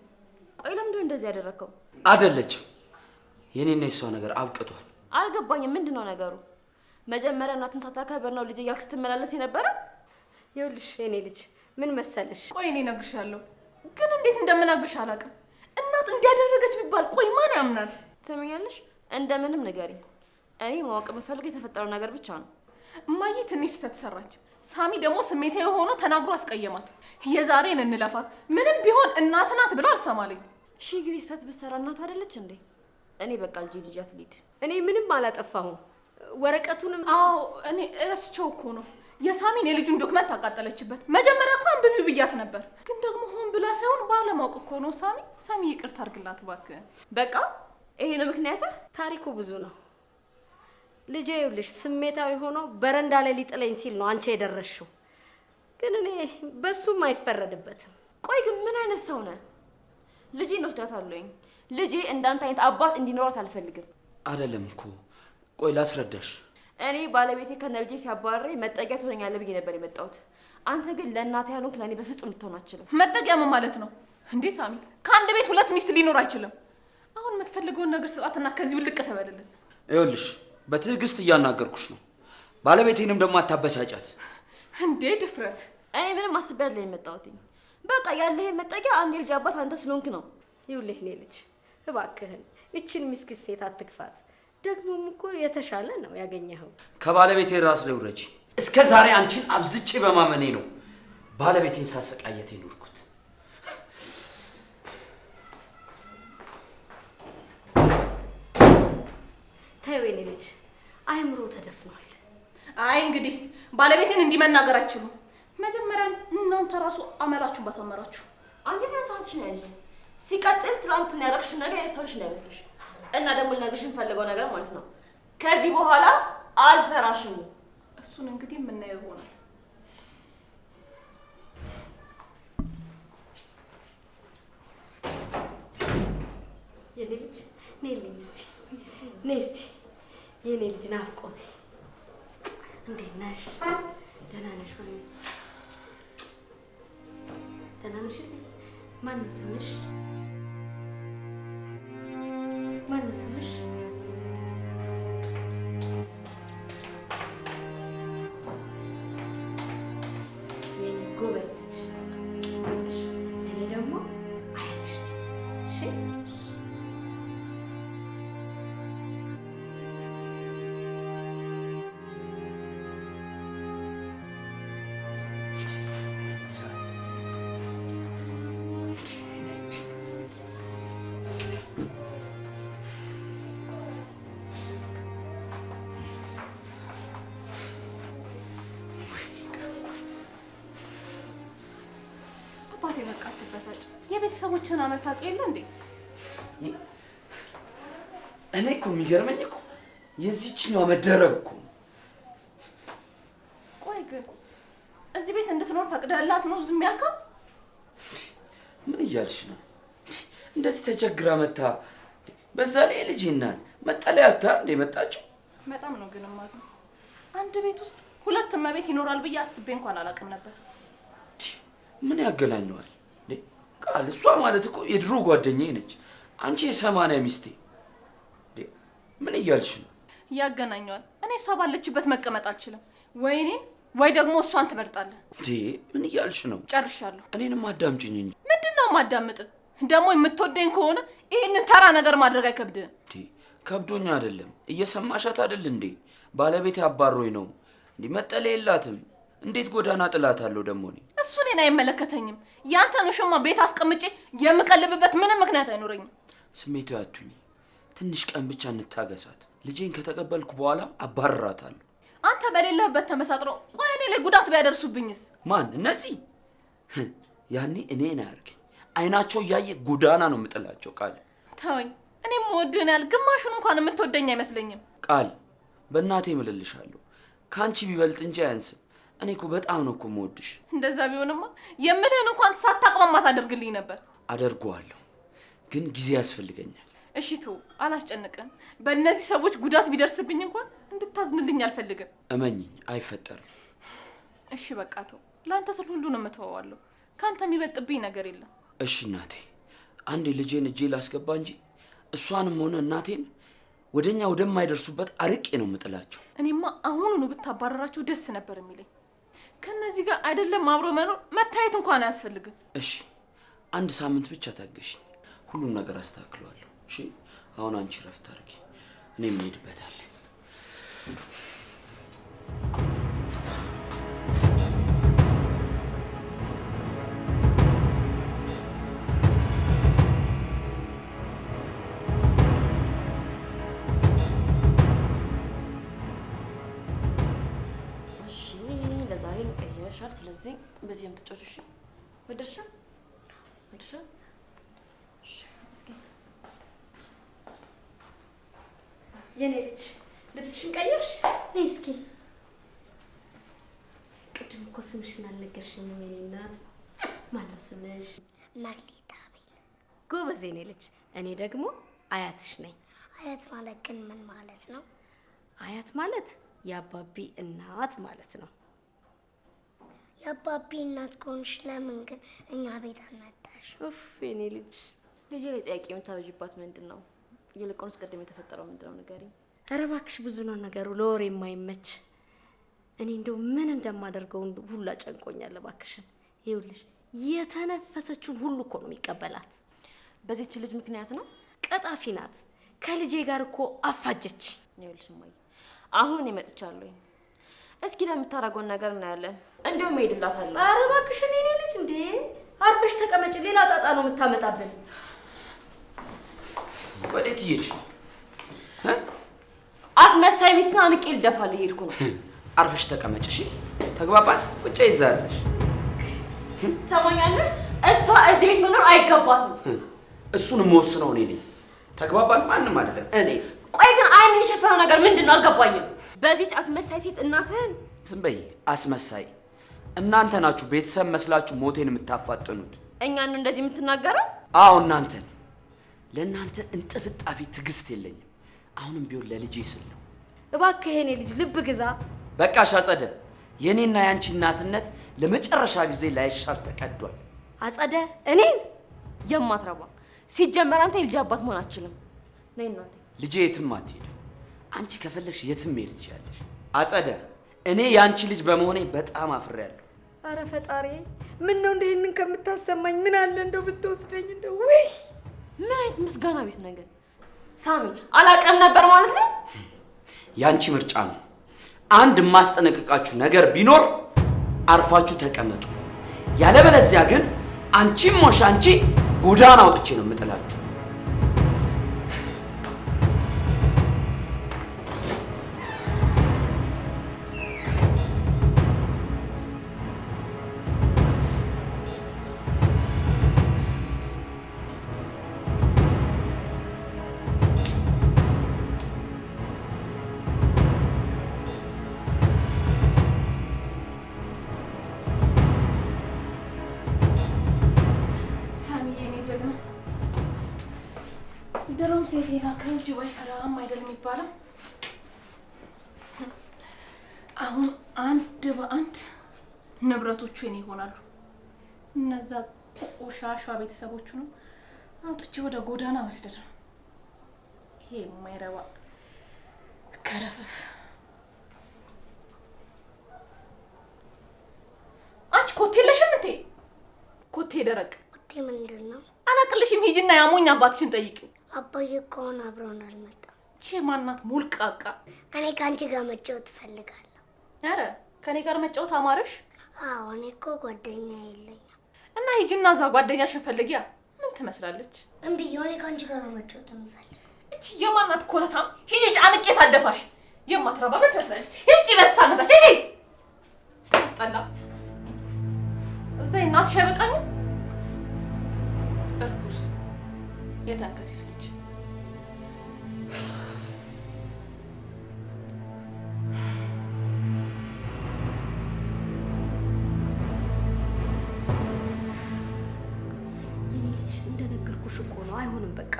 ቆይ ለምንድን ነው እንደዚህ ያደረከው? አይደለችም። የኔና የሷ ነገር አብቅቷል። አልገባኝም። ምንድን ነው ነገሩ? መጀመሪያ እናትን ሳታከብር ነው ልጅ እያልክ ስትመላለስ የነበረ? ይኸውልሽ የኔ ልጅ ምን መሰለሽ፣ ቆይ እኔ እነግርሻለሁ፣ ግን እንዴት እንደምናግርሽ አላውቅም። እናት እንዲያደረገች ቢባል ቆይ ማን ያምናል? ትሰሚኛለሽ? እንደምንም ንገሪኝ። እኔ ማወቅ የምፈልገው የተፈጠረው ነገር ብቻ ነው። እማዬ ትንሽ ስህተት ሰራች። ሳሚ ደግሞ ስሜታዊ ሆኖ ተናግሮ አስቀየማት። የዛሬን እንለፋት፣ ምንም ቢሆን እናት ናት ብሎ አልሰማለኝ። ሺህ ጊዜ ስህተት ብትሰራ እናት አይደለች እንዴ? እኔ በቃ ልጃት ልሂድ። እኔ ምንም አላጠፋሁም። ወረቀቱንም አዎ እኔ እረስቸው እኮ ነው። የሳሚን የልጁን ዶክመንት አቃጠለችበት። መጀመሪያ እኮ አንብቢ ብያት ነበር፣ ግን ደግሞ ሆን ብላ ሳይሆን ባለማወቅ እኮ ነው። ሳሚ ይቅርታ አድርግላት እባክህ። በቃ ይሄ ነው ምክንያት? ታሪኩ ብዙ ነው ልጄ። ይኸውልሽ ስሜታዊ ሆኖ በረንዳ ላይ ሊጥለኝ ሲል ነው አንቺ የደረሽው። ግን እኔ በሱም አይፈረድበትም። ቆይ ግን ምን አይነት ሰው ነህ? ልጄን ወስዳታለሁኝ። ልጄ እንዳንተ አይነት አባት እንዲኖራት አልፈልግም። አይደለም እኮ ቆይ ላስረዳሽ። እኔ ባለቤቴ ከነልጄ ሲያባረረኝ መጠጊያ ትሆኛለህ ብዬ ነበር የመጣሁት። አንተ ግን ለእናቴ ያልሆንክ ለእኔ በፍጹም ልትሆን አትችልም። መጠጊያ ምን ማለት ነው እንዴ? ሳሚ ከአንድ ቤት ሁለት ሚስት ሊኖር አይችልም። አሁን የምትፈልገውን ነገር ስጣትና ከዚህ ውልቅ ተበልልን። ይኸውልሽ በትዕግስት እያናገርኩሽ ነው። ባለቤቴንም ደግሞ አታበሳጫት። እንዴ ድፍረት! እኔ ምንም አስቤ አይደለም የመጣሁት። በቃ ያለህ መጠጊያ አንድ የልጅ አባት አንተ ስለሆንክ ነው። ይኸውልህ እኔ ልጅ እባክህን ይችን ምስኪን ሴት አትግፋት። ደግሞም እኮ የተሻለ ነው ያገኘኸው። ከባለቤቴ ራስ ላይ ውረጂ። እስከ ዛሬ አንቺን አብዝቼ በማመኔ ነው ባለቤቴን ሳሰቃየት የኖርኩት። ተይው የኔ ልጅ አይምሮ ተደፍኗል። አይ እንግዲህ ባለቤቴን እንዲመናገር አይችሉም። መጀመሪያ እናንተ ራሱ አመላችሁን ባሳመራችሁ። አንቺ ስለሰዓትሽ ነው ያዥ። ሲቀጥል ትናንትና ያደረግሽው ነገር የረሳሁሽ እንዳይመስልሽ። እና ደግሞ ልነግርሽ የምፈልገው ነገር ማለት ነው ከዚህ በኋላ አልፈራሽም። እሱን እንግዲህ የምናየው ይሆናል። የኔ ልጅ ነይልኝ እስቲ፣ ነይ እስቲ የኔ ልጅ ናፍቆቴ። እንዴት ነሽ? ደህና ነሽ ወይ? ደህና ነሽ? ማነው ስምሽ? ማነው ስምሽ? የኔ ጎበዝ ልጅ። እኔ ደግሞ አያትሽ ነኝ። እሺ አባቴ በቃ አትበሳጭ። የቤተሰቦችን አመል ታውቅ የለ እንዴ? እኔ እኮ የሚገርመኝ እኮ የዚህችኛው መደረብ እኮ። ቆይ ግን እዚህ ቤት እንድትኖር ፈቅደህላት ነው ዝም ያልከው? ምን እያልሽ ነው? እንደዚህ ተቸግራ መታ፣ በዛ ላይ ልጅ እናት መጠለያ አታ እንደ መጣችው። በጣም ነው ግን ማዝነው። አንድ ቤት ውስጥ ሁለት እመቤት ይኖራል ብዬ አስቤ እንኳን አላውቅም ነበር። ምን ያገናኘዋል እንዴ? ቃል እሷ ማለት እኮ የድሮ ጓደኛዬ ነች። አንቺ የ80 ሚስቴ። ምን እያልሽ ነው? ያገናኘዋል። እኔ እሷ ባለችበት መቀመጥ አልችልም። ወይ እኔን ወይ ደግሞ እሷን ትመርጣለህ። እንዴ ምን እያልሽ ነው? ጨርሻለሁ። እኔንም አዳምጪኝ እንጂ። ምንድነው ማዳምጥ? ደግሞ የምትወደኝ ከሆነ ይሄንን ተራ ነገር ማድረግ አይከብድህም? እንዴ ከብዶኛ አይደለም። እየሰማሻት አይደል እንዴ? ባለቤቴ አባሮኝ ነው እንዴ? መጠለያ የላትም። እንዴት ጎዳና ጥላታለሁ ደግሞ እኔ? እሱ እኔን አይመለከተኝም። ያንተን ውሽማ ቤት አስቀምጬ የምቀልብበት ምንም ምክንያት አይኖረኝም። ስሜቱ ያቱኝ። ትንሽ ቀን ብቻ እንታገሳት። ልጄን ከተቀበልኩ በኋላ አባርራታለሁ። አንተ በሌለህበት ተመሳጥረው ቆይ እኔ ላይ ጉዳት ቢያደርሱብኝስ? ማን? እነዚህ ያኔ እኔን አያርገኝ። አይናቸው እያየ ጎዳና ነው የምጥላቸው። ቃል ተወኝ። እኔም ወድህን ያህል ግማሹን እንኳን የምትወደኝ አይመስለኝም። ቃል በእናቴ እምልልሻለሁ ከአንቺ ቢበልጥ እንጂ አያንስም። እኔ እኮ በጣም ነው እኮ የምወድሽ። እንደዛ ቢሆንማ የምልህን እንኳን ሳታቅማማ ታደርግልኝ ነበር። አደርገዋለሁ፣ ግን ጊዜ ያስፈልገኛል። እሺ ተው፣ አላስጨንቅም። በእነዚህ ሰዎች ጉዳት ቢደርስብኝ እንኳን እንድታዝንልኝ አልፈልግም። እመኚኝ፣ አይፈጠርም። እሺ በቃ ተው፣ ለአንተ ስል ሁሉንም እተወዋለሁ። ካንተ የሚበልጥብኝ ነገር የለም። እሺ እናቴ፣ አንዴ ልጄን እጄ ላስገባ እንጂ እሷንም ሆነ እናቴን ወደኛ ወደማይደርሱበት አርቄ ነው የምጥላቸው። እኔማ አሁኑኑ ብታባረራቸው ደስ ነበር የሚለኝ። ከነዚህ ጋር አይደለም አብሮ መኖር፣ መታየት እንኳን አያስፈልግም። እሺ አንድ ሳምንት ብቻ ታገሽ፣ ሁሉም ነገር አስተካክለዋለሁ። እሺ አሁን አንቺ ረፍት አድርጊ፣ እኔም እሄድበታለሁ። ስለዚህ በዚህ የምትጫወቺው እሺ? ወደድሽ? ወደድሽ? እሺ እስኪ የኔ ልጅ ልብስሽን ቀየርሽ? ነይ እስኪ። ቅድም እኮ ስምሽን አልነገርሽኝም የኔ እናት። ማነው ስምሽ? ማርሊታ አቤል። ጎበዝ የኔ ልጅ። እኔ ደግሞ አያትሽ ነኝ። አያት ማለት ግን ምን ማለት ነው? አያት ማለት የአባቢ እናት ማለት ነው። የአባቢ እናት ከሆንሽ ለምን ግን እኛ ቤት አልመጣሽ? ኡፍ የኔ ልጅ። ልጄ ላይ ጥያቄ የምታበዥባት ምንድን ነው? ይልቁንስ ቅድም የተፈጠረው ምንድን ነው ንገሪኝ። ኧረ እባክሽ ብዙ ነው ነገሩ፣ ለወሬ የማይመች። እኔ እንደው ምን እንደማደርገው ሁሉ ጨንቆኛል። እባክሽን ይኸውልሽ፣ የተነፈሰችውን ሁሉ እኮ ነው የሚቀበላት። በዚህች ልጅ ምክንያት ነው? ቀጣፊ ናት። ከልጄ ጋር እኮ አፋጀች። ይኸውልሽ እማዬ፣ አሁን እመጥቻለሁ። እስኪ ለምታረገውን ነገር እናያለን። እንደውም እሄድላታለሁ። ኧረ እባክሽን የኔ ልጅ፣ እንዴ አርፈሽ ተቀመጭ። ሌላ ጣጣ ነው የምታመጣብን። ወዴት እየሄድሽ? አስመሳይ ሚስትን አንቄ ልደፋልህ ሄድኩ ነው። አርፈሽ ተቀመጭ እሺ? ተግባባን? ውጭ ይዛርፈሽ። ትሰማኛለህ? እሷ እዚህ ቤት መኖር አይገባትም። እሱን የምወስነው እኔ ነኝ። ተግባባን? ማንም አይደለም እኔ። ቆይ ግን አይንን የሸፈነው ነገር ምንድን ነው? አልገባኝም። በዚህች አስመሳይ ሴት እናትህን። ዝም በይ አስመሳይ። እናንተ ናችሁ ቤተሰብ መስላችሁ ሞቴን የምታፋጥኑት። እኛን ነው እንደዚህ የምትናገረው? አዎ እናንተን። ለእናንተ እንጥፍጣፊ ትዕግስት የለኝም። አሁንም ቢሆን ለልጄ ስል ነው። እባክህ የኔ ልጅ ልብ ግዛ። በቃሽ አጸደ። የኔና ያንቺ እናትነት ለመጨረሻ ጊዜ ላይሻር ተቀዷል። አጸደ እኔን የማትረባ ሲጀመር አንተ የልጅ አባት መሆን አትችልም። ነይ እናቴ። ልጄ የትም አትሄድም። አንቺ ከፈለግሽ የትም መሄድ ትችያለሽ። አጸደ፣ እኔ ያንቺ ልጅ በመሆኔ በጣም አፍሬያለሁ። አረ ፈጣሪ፣ ምን ነው እንደዚህ ከምታሰማኝ ምን አለ እንደው ብትወስደኝ እንደው። ወይ ምን አይነት ምስጋና ቢስ ነገር። ሳሚ አላቀም ነበር ማለት ነው። ያንቺ ምርጫ ነው። አንድ የማስጠነቅቃችሁ ነገር ቢኖር አርፋችሁ ተቀመጡ። ያለበለዚያ ግን አንቺም ሞሽ አንቺ ጎዳና አውጥቼ ነው የምጥላችሁ። ድሮም ሴቴና ከእጅ ባይሰራም አይደል የሚባለው። አሁን አንድ በአንድ ንብረቶቹ የኔ ይሆናሉ። እነዛ ቆሻሻ ቤተሰቦቹንም አውጥቼ ወደ ጎዳና ወስደድ ነው። ይሄ የማይረባ ከረፈፍ። አንቺ ኮቴ የለሽም እንዴ? ኮቴ ደረቅ። ኮቴ ምንድን ነው? አላቅልሽም። ሂጂና ያሞኝ አባትሽን ጠይቂው። አባዬ እኮ አሁን አብረውን አልመጣም። ማናት ሙልቃቃ? እኔ ከአንቺ ጋር መጫወት እፈልጋለሁ። ኧረ ከኔ ጋር መጫወት አማረሽ? አዎ፣ እኔ እኮ ጓደኛ የለኝም። እና ሂጂና እዛ ጓደኛሽን ፈልጊያ። ምን ትመስላለች? እምቢ፣ እኔ ከአንቺ ጋር ነው መጫወት የምፈልገው። እቺ የማናት ኮተታም? ሂጂ ጫንቄ ሳደፋሽ። የማትረባ ምን ትመስላለች? ሂጂ በተሳነታሽ ሂጂ። ስታስጠላ። እዛ እናትሽ አይበቃኝም? እርኩስ የተንከሲስ ልጅ። የኔ ልጅ እንደነገርኩሽ እኮ ነው። አይሆንም በቃ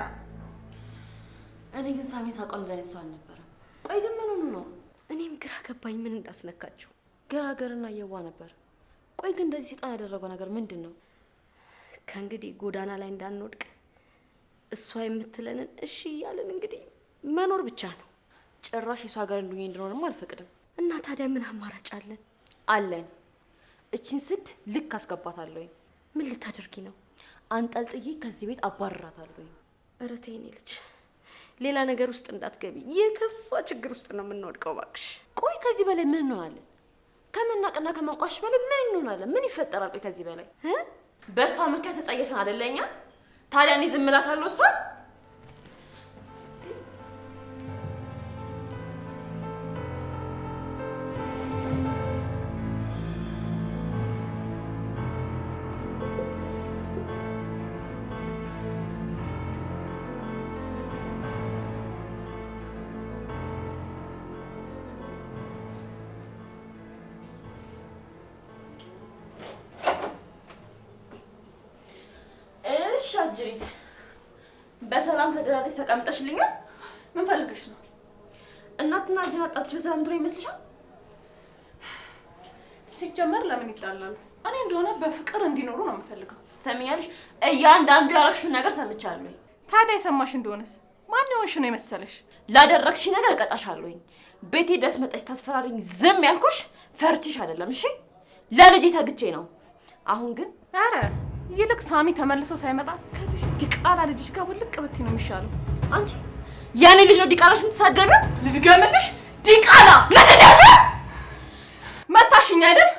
እኔ ግን ሳሚን ሳውቀው እንደዚህ አይነት ሰው አልነበረም። ቆይ ግን ምን ሆኑ ነው? እኔም ግራ ገባኝ ምን እንዳስነካችሁ። ገራገርና የዋ ነበር። ቆይ ግን እንደዚህ ሰይጣን ያደረገው ነገር ምንድን ነው? ከእንግዲህ ጎዳና ላይ እንዳንወድቅ እሷ የምትለንን እሺ እያልን እንግዲህ መኖር ብቻ ነው። ጭራሽ የሷ ሀገር እንድንሆንም አልፈቅድም። እና ታዲያ ምን አማራጭ አለን? አለን። እቺን ስድ ልክ አስገባታለሁ። ምን ልታደርጊ ነው? አንጠልጥዬ ከዚህ ቤት አባርራታለሁ። ኧረ ተይ የኔ ልጅ፣ ሌላ ነገር ውስጥ እንዳትገቢ። የከፋ ችግር ውስጥ ነው የምንወድቀው እባክሽ። ቆይ ከዚህ በላይ ምን እንሆናለን? ከመናቅና ከመንቋሽ በላይ ምን እንሆናለን? ምን ይፈጠራል? ቆይ ከዚህ በላይ በእሷ ምክንያት ተጸየፈን አይደለኛ? ታዲያ እኔ ዝም እላታለሁ እሷን? ሻጅሪት በሰላም ተደራደሽ ተቀምጠሽልኛል? ምን ፈልገሽ ነው? እናትና ልጅን አጣጥሽ በሰላም ትሮ ይመስልሻል? ሲጀመር ለምን ይጣላሉ? እኔ እንደሆነ በፍቅር እንዲኖሩ ነው የምፈልገው። ሰሚያለሽ? እያንዳንዱ ያረግሽውን ነገር ሰምቻለሁ። ታዲያ የሰማሽ እንደሆነስ ማን የሆንሽ ነው የመሰለሽ? ላደረግሽ ነገር እቀጣሻለሁ። ቤቴ ድረስ መጣሽ ታስፈራሪኝ ዝም ያልኩሽ ፈርቲሽ አይደለም። እሺ ለልጅ ተግቼ ነው። አሁን ግን አረ ይልቅ ሳሚ ተመልሶ ሳይመጣ ከዚህ ዲቃላ ልጅሽ ጋር ውልቅ ብትይ ነው የሚሻለው። አንቺ ያኔ ልጅ ነው ዲቃላሽ የምትሳደቢው? ልድገምልሽ? ዲቃላ ምንድነሽ? መታሽኝ አይደል?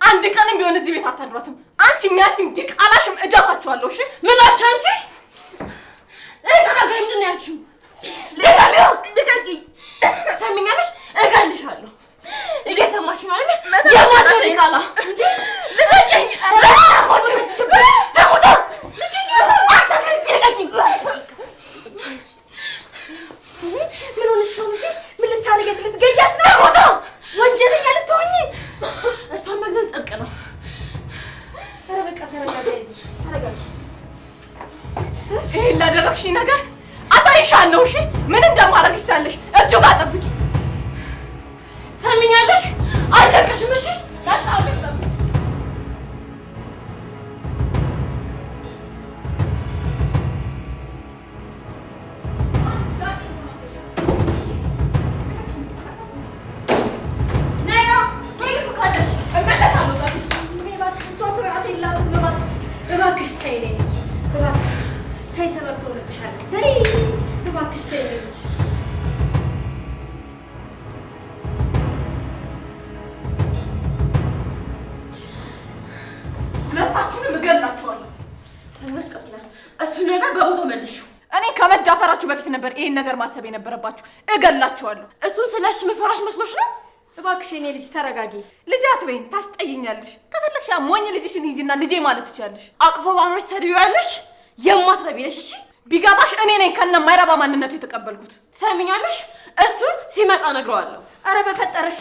አንድ ቀንም ቢሆን እዚህ ቤት አታድሯትም። አንቺ የሚያቲም ዲቃላሽም እደፋችኋለሁ። እሺ ምን አልሽ አንቺ? ተናገሪ። ምንድን ነው ያልሽው? ልቀቂኝ። ሰሚኛለሽ? እገልሻለሁ። እየሰማሽ ነው አይደል? የማን ዲቃላ? ልቀቂኝ። ምን ሆነሽ ነው እንጂ? ምን ልታረጊያት? ልትገያት ነው? ተሞታ ወንጀለኛ ልትሆኚ። እሷን መግደል ጽድቅ ነው። ኧረ በቃ ተረጋጊ፣ አይዞሽ ተረጋጊ። ይሄን ላደረግሽኝ ነገር አሳይሻለሁ። እሺ ምን እንደማደርግሽ ታያለሽ። እዚሁ ጋር ጠብቂ። ሰሚኛለሽ? አለቅሽም። እሺ ታጣውልሽ ጠብቂ። እባክሽ ተይ ነኝ እንጂ እባክሽ ተይ፣ ሰበር ትሆንብሻለች። ተይ እባክሽ ተይ ነኝ እንጂ። ሁለታችሁንም እገላችኋለሁ። ሰሚያሽ? ቀጥላ እሱ ነገር በቦታው መልሽው። እኔ ከመዳፈራችሁ በፊት ነበር ይሄን ነገር ማሰብ የነበረባችሁ። እገላችኋለሁ። እሱን ስለሽ መፈራሽ መስሎሽ ነው? እባክሽ የኔ ልጅ ተረጋጊ። ልጅ አትበይኝ፣ ታስጠይኛለሽ። ከፈለግሽ ሞኝ ልጅሽን ሂጂና ልጄ ማለት ትችያለሽ። አቅፎ ባኖች ተድቢያለሽ። የማትረቢ ነሽ። እሺ ቢገባሽ እኔ ነኝ ከነ ማይረባ ማንነቱ የተቀበልኩት። ሰሚኛለሽ? እሱን ሲመጣ ነግረዋለሁ። አረ በፈጠረሽ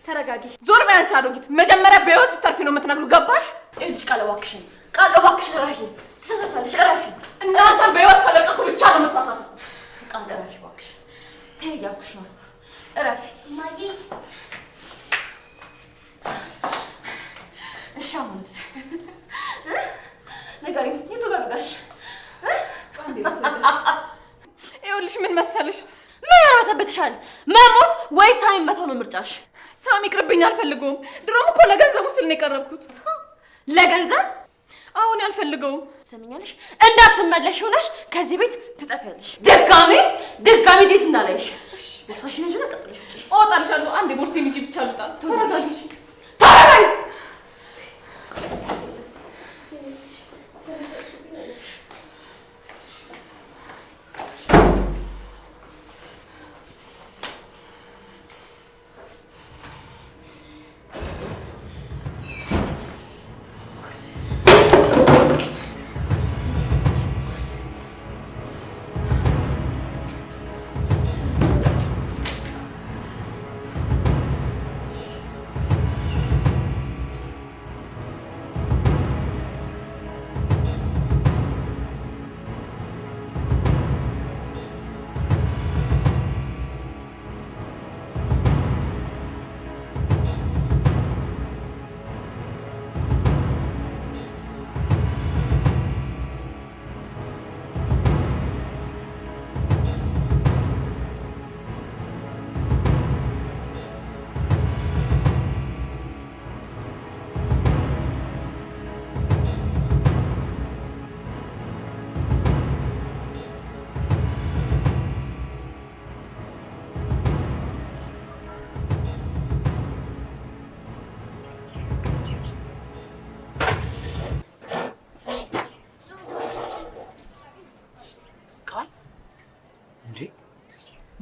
ተረጋጊ። ዞር በይ አንቺ አሮጊት። መጀመሪያ በህይወት ስትተርፊ ነው የምትነግሩ። ገባሽ? እልሽ ቃል እባክሽን፣ ቃል እባክሽን እረፊ። ትሰሳቻለሽ። እረፊ። እናንተም በህይወት ከለቀቁ ብቻ ነው መሳሳት። ቃል እረፊ እባክሽን። ተይ እያልኩሽ ነው። እረፊ እማዬ። እሺ አሁንስ ንገሪኝ፣ የቱ ጋር ልጋሽ? ይኸውልሽ ምን መሰልሽ፣ ምን ያርበተብትሻል? መሞት ወይስ ሳሚን መተው ነው ምርጫሽ? ሳሚ ይቅርብኝ፣ አልፈልገውም። ድሮም እኮ ለገንዘቡ ስል ነው የቀረብኩት። ለገንዘብ? አሁን አልፈልገውም። ሰሚኛለሽ? እንዳትመለሽ ሆነሽ ከዚህ ቤት ትጠፊያለሽ። ድጋሚ ቤት እንዳላይሽ። ቦርሳሽን ይዘሽ ቀጥለሽ ውጪ። እወጣልሻለሁ። አንዴ ቦርሴን ይዤ ብቻ ልውጣ። ተረጋጊ። ተረጋጊ።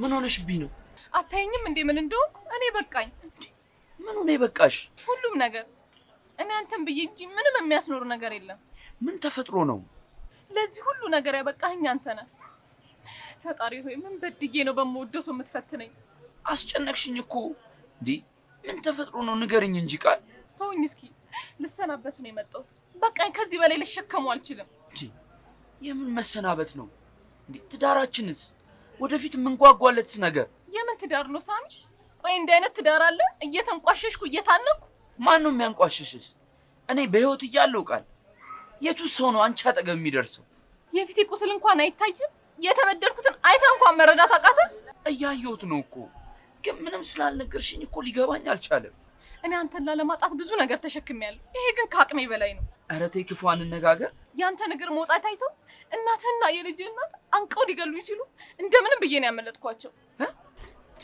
ምን ሆነሽብኝ ነው? አታየኝም እንዴ ምን እንደሆንኩ? እኔ በቃኝ። ምን ሆነ የበቃሽ? ሁሉም ነገር እኔ አንተን ብዬ እንጂ ምንም የሚያስኖር ነገር የለም። ምን ተፈጥሮ ነው? ለዚህ ሁሉ ነገር ያበቃኸኝ አንተ ነህ። ፈጣሪ ሆይ ምን በድዬ ነው በምወደው ሰው የምትፈትነኝ? አስጨነቅሽኝ እኮ። እንዴ ምን ተፈጥሮ ነው ንገርኝ እንጂ ቃል። ተውኝ እስኪ ልሰናበት ነው የመጣሁት። በቃኝ፣ ከዚህ በላይ ልሸከመው አልችልም። የምን መሰናበት ነው እንዴ? ትዳራችንስ ወደፊት የምንጓጓለትስ ነገር የምን ትዳር ነው ሳሚ? ቆይ እንዲህ አይነት ትዳር አለ? እየተንቋሸሽኩ እየታነኩ። ማን ነው የሚያንቋሽሽስ? እኔ በህይወት እያለሁ ቃል የቱ ሰው ነው አንቺ አጠገብ የሚደርሰው? የፊቴ ቁስል እንኳን አይታይም? የተበደልኩትን አይተ እንኳን መረዳት አቃተ? እያየሁት ነው እኮ ግን ምንም ስላልነገርሽኝ እኮ ሊገባኝ አልቻለም። እኔ አንተን ላለማጣት ብዙ ነገር ተሸክሜያለሁ። ይሄ ግን ከአቅሜ በላይ ነው። ኧረ ተይ ክፉ አንነጋገር። ያንተ ነገር መውጣት አይተው እናትህና የልጅህ እናት አንቀው ሊገሉኝ ሲሉ እንደምንም ብዬ ነው ያመለጥኳቸው።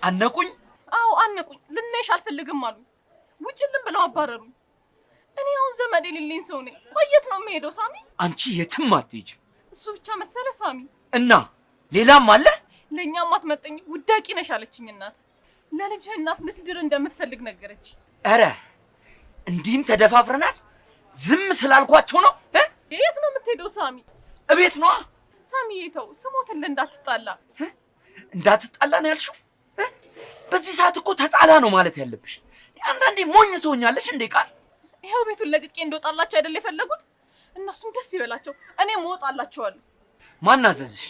አነቁኝ? አዎ አነቁኝ። ልናይሽ አልፈልግም አሉኝ። ውጭልን ብለው አባረሩኝ። እኔ አሁን ዘመድ የሌለኝ ሰው ነኝ። ቆየት ነው የምሄደው ሳሚ። አንቺ የትም አትሄጂም። እሱ ብቻ መሰለ ሳሚ? እና ሌላም አለ? ለእኛም አትመጠኝ ውዳቂ ነሽ አለችኝ እናት። ለልጅህ እናት ልትድር እንደምትፈልግ ነገረች። ኧረ እንዲህም ተደፋፍረናል። ዝም ስላልኳቸው ነው። የት ነው የምትሄደው ሳሚ? እቤት ነዋ። ሳሚ ተው፣ ስሞትልህ እንዳትጣላ። እንዳትጣላ ነው ያልሽው? በዚህ ሰዓት እኮ ተጣላ ነው ማለት ያለብሽ። አንዳንዴ ሞኝ ትሆኛለሽ እንዴ ቃል። ይሄው ቤቱን ለቅቄ እንደወጣላቸው አይደል የፈለጉት? እነሱም ደስ ይበላቸው፣ እኔም እወጣላቸዋለሁ። ማን አዘዝሽ?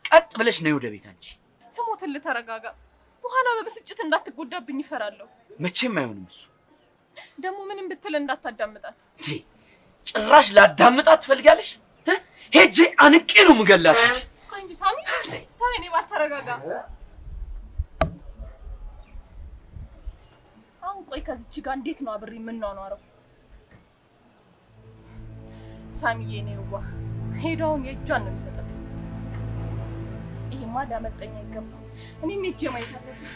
ቀጥ ብለሽ ነይ ወደ ቤት አንቺ። ስሞትልህ ተረጋጋ። በኋላ በብስጭት እንዳትጎዳብኝ ይፈራለሁ። መቼም አይሆንም እሱ። ደግሞ ምንም ብትል እንዳታዳምጣት። ጭራሽ ላዳምጣት ትፈልጋለሽ? ሄጄ አንቄ ነው የምገላት። ቆይ እንጂ ሳሚ ተው፣ እኔ ባልተረጋጋ። አሁን ቆይ ከዚች ጋር እንዴት ነው አብሬ የምንኗኗረው? ሳሚዬ ነውዋ ሄዳውን የእጇን ነው የሚሰጠው። ይሄማ ሊያመልጠኝ አይገባም። እኔም ሄጄ ማየት አለብኝ።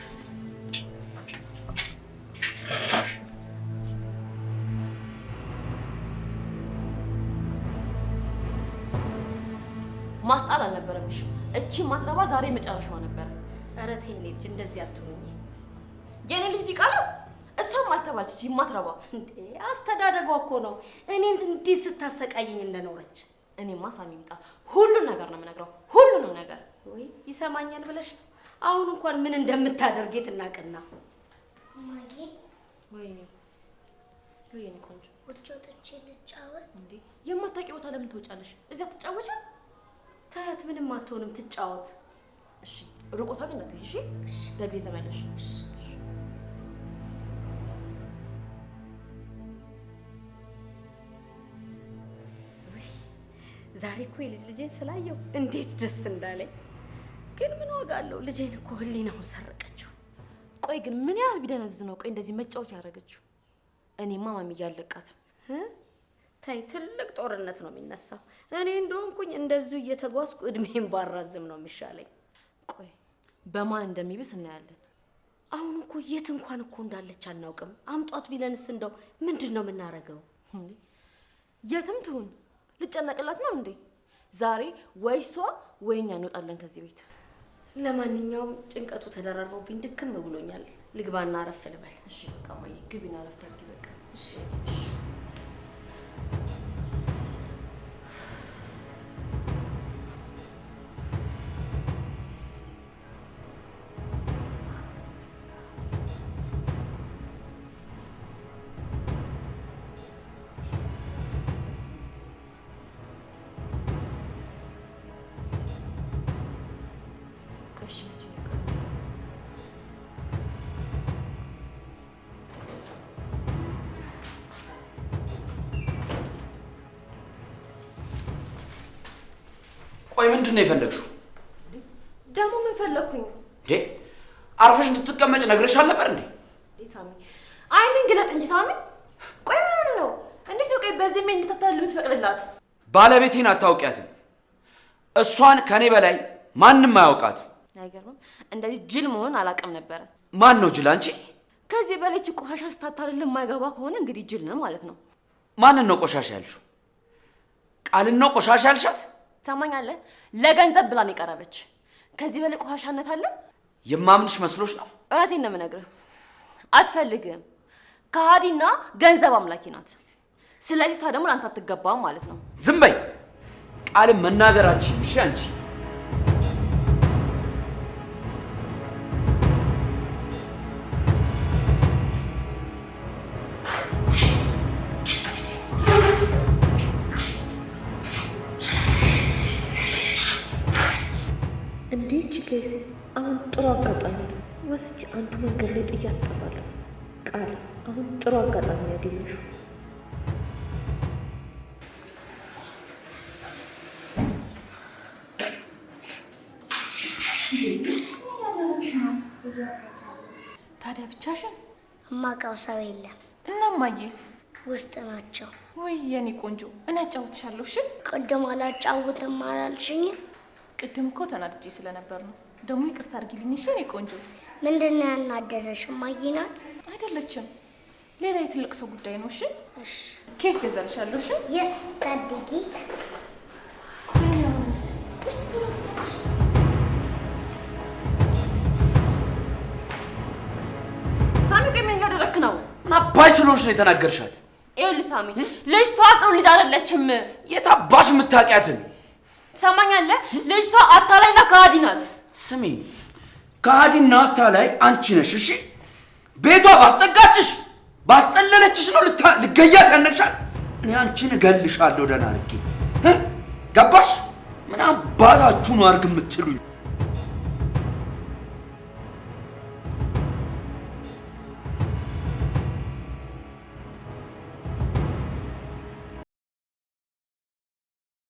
ማስጣል አልነበረብሽም። እቺ ማትረባ ዛሬ መጨረሻዋ ነበረ። ኧረ ተይ የኔ ልጅ እንደዚህ አትሆኚ። የኔ ልጅ ዲቃላ እሷም አልተባለች። እቺ ማትረባ እንዴ አስተዳደጓ እኮ ነው እኔን እንዲህ ስታሰቃየኝ እንደኖረች። እኔማ ሳሚ ይምጣ ሁሉን ነገር ነው የምነግረው፣ ሁሉንም ነገር። ወይ ይሰማኛል ብለሽ ነው? አሁን እንኳን ምን እንደምታደርጊ ትናቅና። ማጌ ወይኔ ወይኔ ቆንጆ ውጭ ወጥቼ ልጫወት። እንዴ የማታውቂው ቦታ ለምን ትወጫለሽ? እዚያ ትጫወቻለሽ? ታያት ምንም አትሆንም፣ ትጫወት። እሺ ሩቆታ ግን እንዳትሄጂ እሺ? በጊዜ ተመለሽ። ዛሬ እኮ ልጄን ስላየው እንዴት ደስ እንዳለኝ። ግን ምን ዋጋ አለው? ልጄን እኮ ህሊናውን ሰረቀችው። ቆይ ግን ምን ያህል ቢደነዝ ነው ቆይ እንደዚህ መጫወቻ ያደረገችው? እኔማ ማሚ እያለቃትም። ታይ ትልቅ ጦርነት ነው የሚነሳው። እኔ እንደሆንኩኝ እንደዚሁ እየተጓዝኩ እድሜን ባራዝም ነው የሚሻለኝ። ቆይ በማን እንደሚብስ እናያለን። አሁን እኮ የት እንኳን እኮ እንዳለች አናውቅም። አምጧት ቢለንስ እንደው ምንድን ነው የምናደርገው? የትም ትሁን ልጨነቅላት ነው እንዴ? ዛሬ ወይ እሷ ወይ እኛ እንወጣለን ከዚህ ቤት። ለማንኛውም ጭንቀቱ ተደራርቦብኝ ድክም ብሎኛል። ልግባና አረፍ ልበል። እሺ በቃ ማየ ግቢና አረፍት አድርጊ በቃ። እሺ ቆይ ምንድን ነው የፈለግሽው? ደግሞ ምን ፈለግኩኝ? እንዴ አርፈሽ እንድትቀመጭ ነግሬሻል ነበር እንዴ? ሳሚ አይንን ግለጥ እንጂ ሳሚ። ቆይ ምን ነው? እንዴት ነው ቆይ በዚህ ምን እንድትታታል የምትፈቅድላት? ባለቤቴን አታውቂያትም። እሷን ከኔ በላይ ማንም አያውቃትም። አይገርምም? እንደዚህ ጅል መሆን አላውቅም ነበረ። ማን ነው ጅል? አንቺ? ከዚህ በላይ ቆሻሻ ስታታልል የማይገባ ከሆነ እንግዲህ ጅል ነው ማለት ነው። ማንን ነው ቆሻሻ ያልሽው? ቃልን ነው ቆሻሻ ያልሻት? ትሰማኛለህ? ለገንዘብ ብላን የቀረበች። ከዚህ በላይ ቆሻሻነት አለ? የማምንሽ መስሎሽ ነው? እውነቴን ነው የምነግርህ። አትፈልግም። ከሃዲና ገንዘብ አምላኪ ናት። ስለዚህ እሷ ደግሞ ለአንተ አትገባም ማለት ነው። ዝም በይ። ቃልም መናገራችን እሺ። አንቺ እንዴት ችግር አሁን ጥሩ አጋጣሚ ነው። ወስጄ አንዱ መንገድ ላይ ጥያት እጠፋለሁ። ቃል አሁን ጥሩ አጋጣሚ ነው ያገኘሽው። ታዲያ ብቻሽን? እማውቀው ሰው የለም። እና እማዬስ? ውስጥ ናቸው። ወይ የኔ ቆንጆ፣ እኔ አጫውትሻለሁ። እሺ? ቅድም አላጫውትም አላልሽኝም? ቅድም እኮ ተናድጄ ስለነበር ነው። ደግሞ ይቅርታ አድርጊልኝ እሺ የኔ ቆንጆ። ምንድን ነው ያናደረሽ? እማዬ ናት? አይደለችም፣ ሌላ የትልቅ ሰው ጉዳይ ነው። እሺ? እሺ። ኬክ ገዛልሻለሁ። እሺ? የስ ታድጊ። ሳሚ ቆይ ምን እያደረክ ነው? ምን አባሽ ስለሆንሽ ነው የተናገርሻት? ይኸውልህ ሳሚ ልጅቷ ጥሩ ልጅ አይደለችም። የት አባሽ የምታውቂያትን? ትሰማኛለህ? ልጅቷ አታላይና ከሃዲ ናት። ስሚ፣ ከሃዲና አታላይ አንቺ ነሽ። እሺ? ቤቷ ባስጠጋችሽ ባስጠለለችሽ ነው ልገያት ያነግሻት። እኔ አንቺን እገልሻለሁ ደህና አድርጌ። ገባሽ? ምን አባታችሁ ነው አድርግ የምትሉኝ?